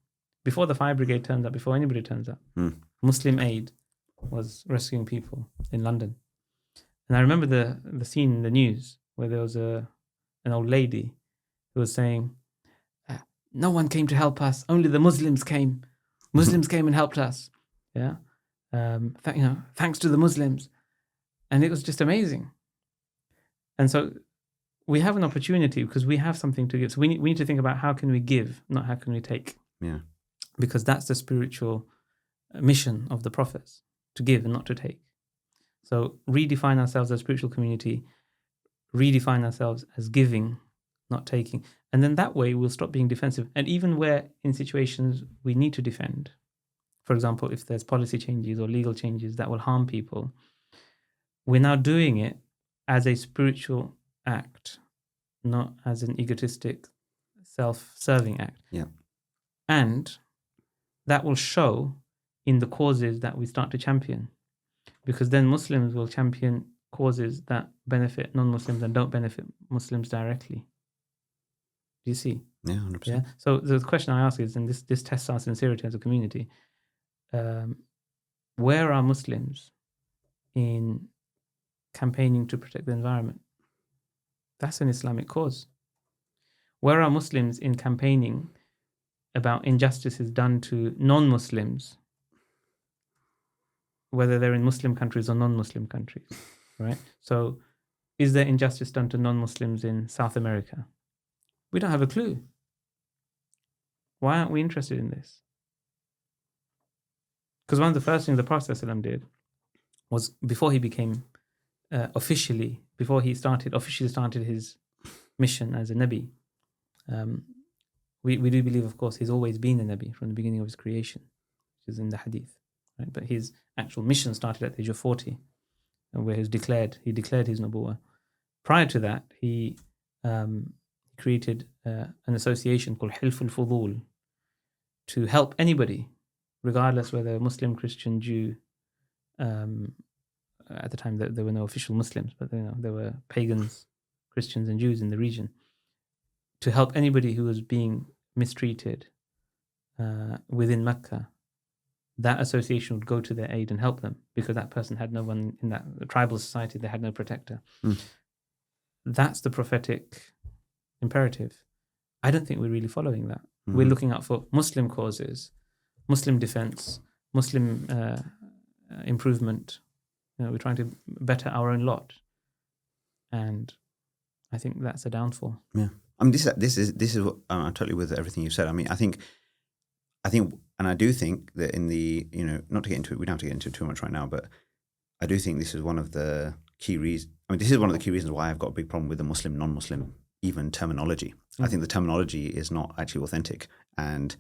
Before the fire brigade turns up, before anybody turns up, Muslim Aid was rescuing people in London. And I remember the scene in the news where there was an old lady who was saying, no one came to help us, only the Muslims came. Muslims came and helped us. Yeah. Thanks to the Muslims. And it was just amazing. And so we have an opportunity because we have something to give. So we need to think about how can we give, not how can we take. Yeah. Because that's the spiritual mission of the prophets, to give and not to take. So redefine ourselves as a spiritual community, redefine ourselves as giving, not taking. And then that way we'll stop being defensive. And even where in situations we need to defend, for example, if there's policy changes or legal changes that will harm people, we're now doing it as a spiritual act, not as an egotistic, self-serving act. Yeah. And that will show in the causes that we start to champion. Because then Muslims will champion causes that benefit non-Muslims and don't benefit Muslims directly. Do you see? Yeah, 100%. Yeah. So the question I ask is, and this tests our sincerity as a community, where are Muslims in campaigning to protect the environment? That's an Islamic cause. Where are Muslims in campaigning about injustices done to non-Muslims, whether they're in Muslim countries or non-Muslim countries, right? So is there injustice done to non-Muslims in South America? We don't have a clue. Why aren't we interested in this? Because one of the first things the Prophet ﷺ did was before he became officially started his mission as a Nabi. We do believe, of course, he's always been a Nabi from the beginning of his creation, which is in the Hadith. Right? But his actual mission started at the age of 40, where he declared his Nubuwwah. Prior to that, he created an association called Hilf al-Fudul to help anybody, regardless whether Muslim, Christian, Jew. At the time, there were no official Muslims, but there were pagans, Christians, and Jews in the region. To help anybody who was being mistreated within Mecca, that association would go to their aid and help them, because that person had no one in that tribal society. They had no protector. That's the prophetic imperative. I don't think we're really following that. We're looking out for Muslim causes, Muslim defense, Muslim improvement. We're trying to better our own lot, and I think that's a downfall. Yeah, I mean, this is what I'm totally with everything you said. I mean, I think, and I do think that in the, not to get into it, we don't have to get into it too much right now, but I do think this is one of the key reasons. I mean, this is one of the key reasons why I've got a big problem with the Muslim, non-Muslim, even terminology. I think the terminology is not actually authentic and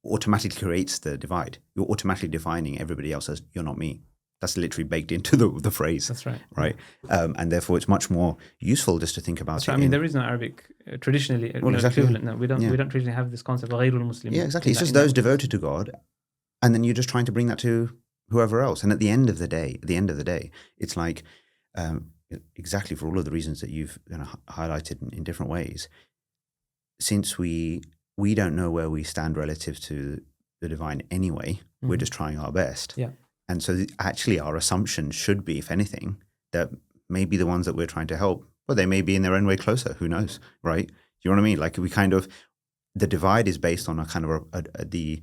automatically creates the divide. You're automatically defining everybody else as you're not me. That's literally baked into the phrase. That's right. Right. And therefore, it's much more useful just to think about That's it. Right. I mean, there is no Arabic traditionally equivalent. No, we don't traditionally have this concept of ghayrul Muslim. Yeah, exactly. It's just those devoted to God, and then you're just trying to bring that to whoever else. And at the end of the day, it's like exactly for all of the reasons that you've highlighted in different ways. Since we don't know where we stand relative to the divine anyway, we're just trying our best. Yeah. And so actually our assumption should be, if anything, that maybe the ones that we're trying to help, well, they may be in their own way closer. Who knows, right? You know what I mean? Like the divide is based on a kind of the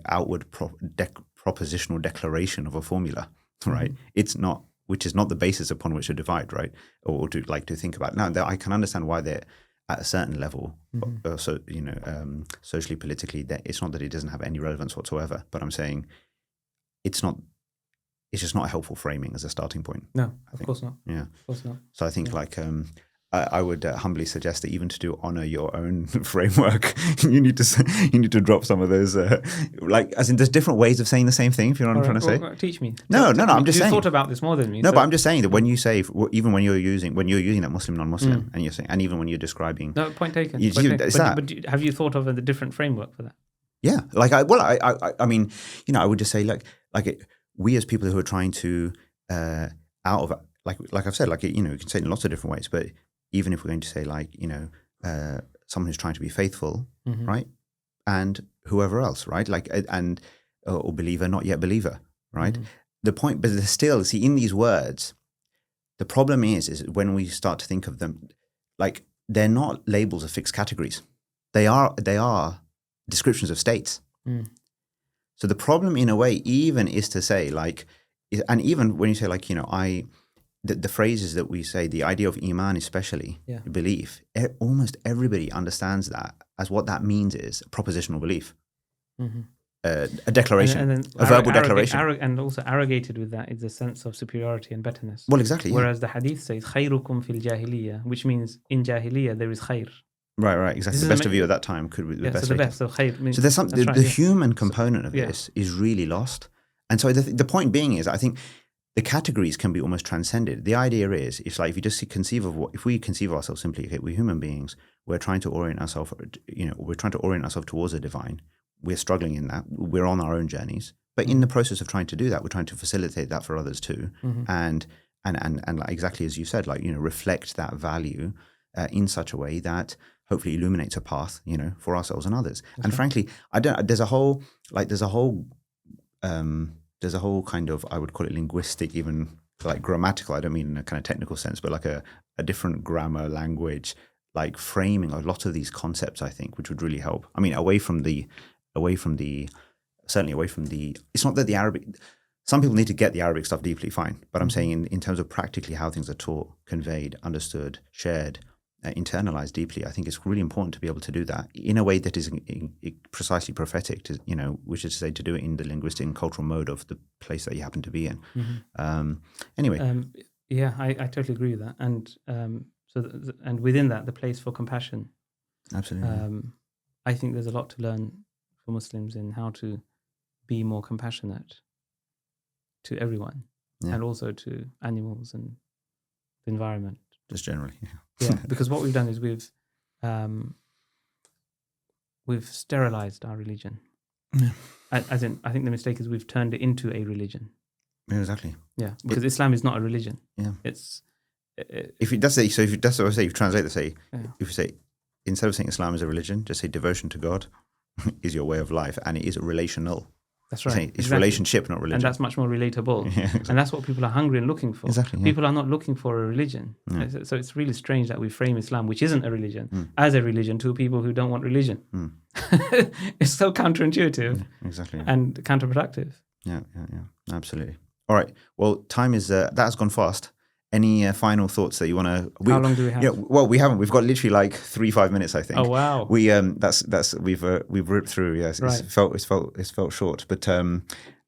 outward propositional declaration of a formula, right? It's not, which is not the basis upon which to divide, right? Or to think about. Now, I can understand why they're at a certain level, socially, politically, that it's not that it doesn't have any relevance whatsoever, but I'm saying it's just not a helpful framing as a starting point. No, of course not. Yeah. Of course not. So I think I would humbly suggest that even to honor your own framework, you need to drop some of those, as in there's different ways of saying the same thing, if you know what I'm trying to say. Teach me. No, I'm just saying. You thought about this more than me. No, but I'm just saying that when you say, even when you're using that Muslim, non-Muslim, and you're saying, and even when you're describing. No, point taken. But have you thought of a different framework for that? Yeah. I mean, I would just say we as people who are trying to, out of, like I've said, you can say it in lots of different ways, but even if we're going to say someone who's trying to be faithful, right? And whoever else, right? Or believer, not yet believer, right? The point, but there's still, in these words, the problem is when we start to think of them, they're not labels of fixed categories. They are descriptions of states. So the problem in a way even is to say and even when you say the phrases that we say, the idea of iman especially, belief, almost everybody understands that as what that means is a propositional belief, a declaration, and then a verbal declaration. And also arrogated with that is a sense of superiority and betterness. Well, exactly. Whereas the hadith says, khayrukum fil jahiliyyah, which means in jahiliyyah there is khayr. Right, exactly. The best of you at that time could be the best. So the best. So khayr means, so there's something. The human component of this is really lost, and so the point being is, I think the categories can be almost transcended. The idea is, it's if you just if we conceive of ourselves simply, okay, we're human beings. We're trying to orient ourselves. We're trying to orient ourselves towards a divine. We're struggling in that. We're on our own journeys, but in the process of trying to do that, we're trying to facilitate that for others too, and exactly as you said, reflect that value in such a way that hopefully illuminates a path, for ourselves and others. Okay. And frankly, there's a whole kind of, I would call it linguistic, even grammatical. I don't mean in a kind of technical sense, but a different grammar, language, framing a lot of these concepts, I think, which would really help. I mean, away from the, it's not that the Arabic, some people need to get the Arabic stuff deeply, fine. But I'm saying in terms of practically how things are taught, conveyed, understood, shared, internalized deeply, I think it's really important to be able to do that in a way that is precisely prophetic, which is to say to do it in the linguistic and cultural mode of the place that you happen to be in. Anyway. I totally agree with that. And and within that, the place for compassion. Absolutely. I think there's a lot to learn for Muslims in how to be more compassionate to everyone and also to animals and the environment. Just generally, yeah. Because what we've done is we've sterilized our religion, As in, I think the mistake is we've turned it into a religion. Yeah, exactly. Yeah, because Islam is not a religion. Yeah. It's If you does say, so if you does say, you translate the say, Yeah. if you say, instead of saying Islam is a religion, just say devotion to God is your way of life, and it is relational. That's right. It's relationship, not religion. And that's much more relatable. Yeah, exactly. And that's what people are hungry and looking for. Exactly, yeah. People are not looking for a religion. Yeah. So it's really strange that we frame Islam, which isn't a religion, as a religion to people who don't want religion. It's so counterintuitive Exactly. and counterproductive. Yeah, absolutely. All right. Well, time is that has gone fast. Any final thoughts that you want to? How long do we have? Yeah, well, we haven't. We've got literally like 3-5 minutes, I think. Oh wow! We that's we've ripped through. Yes, Right. It's felt short, but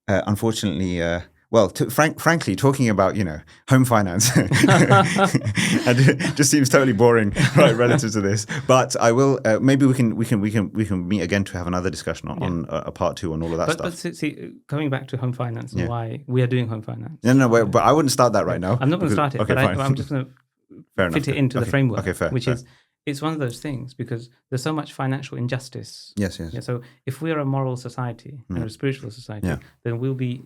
unfortunately, frankly, talking about home finance, and it just seems totally boring, right, relative to this. But I will maybe we can meet again to have another discussion on a part 2 on all of that stuff. But see, coming back to home finance and why we are doing home finance. No, but I wouldn't start that right now. I'm not going to start it, okay, but I'm just going to fit it into the framework, which is it's one of those things because there's so much financial injustice. Yes. Yeah, so if we are a moral society and a spiritual society, then we'll be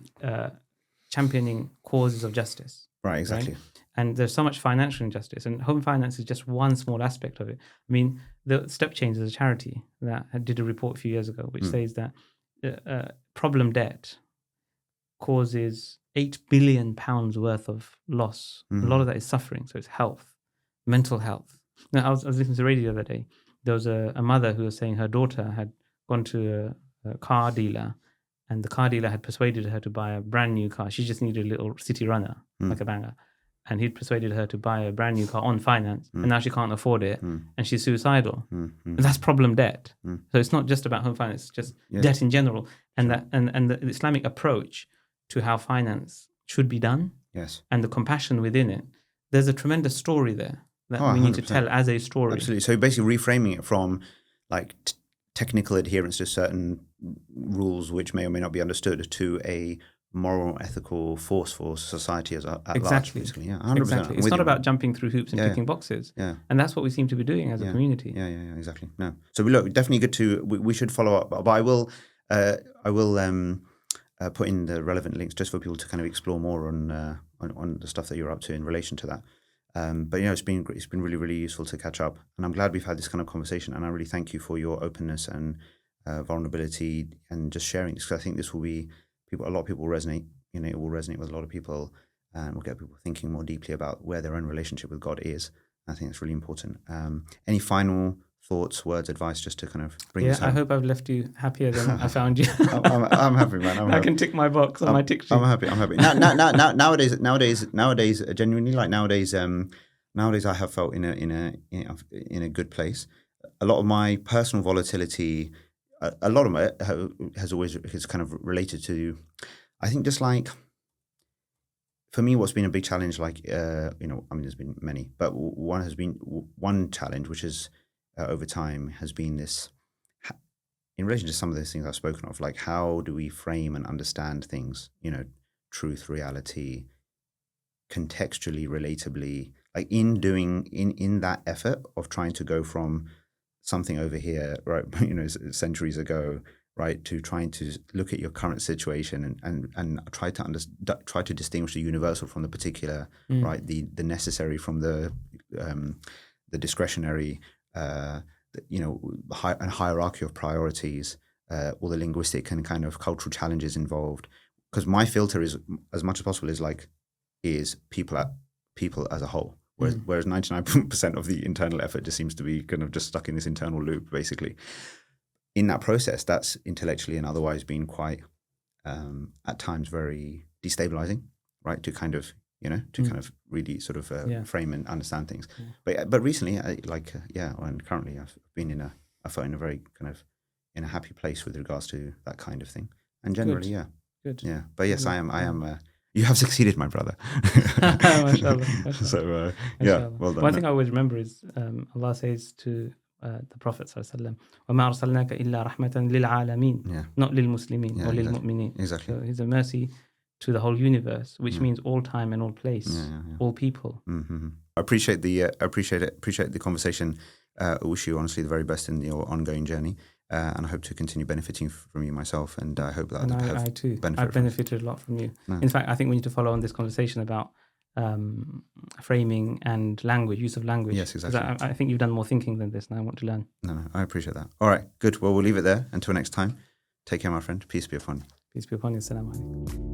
championing causes of justice. Right, exactly. Right? And there's so much financial injustice, and home finance is just one small aspect of it. I mean, the Step Change is a charity that did a report a few years ago which says that problem debt causes £8 billion worth of loss. A lot of that is suffering, so it's health, mental health. Now, I was listening to the radio the other day. There was a mother who was saying her daughter had gone to a car dealer, and the car dealer had persuaded her to buy a brand new car. She just needed a little city runner, like a banger. And he'd persuaded her to buy a brand new car on finance, and now she can't afford it, and she's suicidal. And that's problem debt. So it's not just about home finance; it's just debt in general, and the Islamic approach to how finance should be done, and the compassion within it. There's a tremendous story there that we need to tell as a story. Absolutely. So basically, reframing it from like technical adherence to certain rules which may or may not be understood to a moral, ethical force for society at large, basically. Yeah, 100%. Exactly. It's not about jumping through hoops and ticking boxes. Yeah. And that's what we seem to be doing as a community. Yeah, exactly. No. So look, definitely good to, we should follow up, but I will put in the relevant links just for people to kind of explore more on the stuff that you're up to in relation to that. But it's been really, really useful to catch up, and I'm glad we've had this kind of conversation, and I really thank you for your openness and vulnerability and just sharing this, because I think this will be a lot of people resonate. It will resonate with a lot of people, and will get people thinking more deeply about where their own relationship with God is. I think that's really important. Any final thoughts, words, advice, just to kind of bring this home? I hope I've left you happier than I found you. I'm happy, man. I can tick my box on my tick sheet. I'm happy. Nowadays, genuinely, like nowadays, I have felt in a good place. A lot of my personal volatility, a lot of it has kind of related to, I think, just like, for me, what's been a big challenge, like, there's been many, but one challenge, which is over time has been this, in relation to some of those things I've spoken of, like how do we frame and understand things, truth, reality, contextually, relatably, like in that effort of trying to go from something over here, right, centuries ago, right, to trying to look at your current situation and try to distinguish the universal from the particular, right, the necessary from the discretionary, a hierarchy of priorities, all the linguistic and kind of cultural challenges involved. Because my filter is, as much as possible, is people as a whole. Whereas 99% of the internal effort just seems to be kind of just stuck in this internal loop, basically. In that process, that's intellectually and otherwise been quite, at times, very destabilizing, right? To kind of, kind of really sort of frame and understand things. But recently, and currently, I've been I felt in a very kind of in a happy place with regards to that kind of thing. And generally, Good. Yeah. But yes, I am. You have succeeded, my brother. Mashallah. So well done. One thing I always remember is Allah says to the Prophet sallallahu alaihi wasallam, وَمَا أَرْسَلْنَاكَ إِلَّا رَحْمَةً لِلْعَالَمِينَ, not لِلْمُسْلِمِينَ or لِلْمُؤْمِنِينَ. Exactly. So he's a mercy to the whole universe, which means all time and all place, all people. Mm-hmm. I appreciate the conversation. I wish you honestly the very best in your ongoing journey. and I hope to continue benefiting from you myself. And I hope that And other I too. benefit I've from it. benefited a lot from you. No. In fact, I think we need to follow on this conversation about framing and language, use of language. Yes, exactly. 'Cause I think you've done more thinking than this, and I want to learn. No, I appreciate that. All right, good. Well, we'll leave it there. Until next time, take care, my friend. Peace be upon you. Peace be upon you. Assalamu alaikum.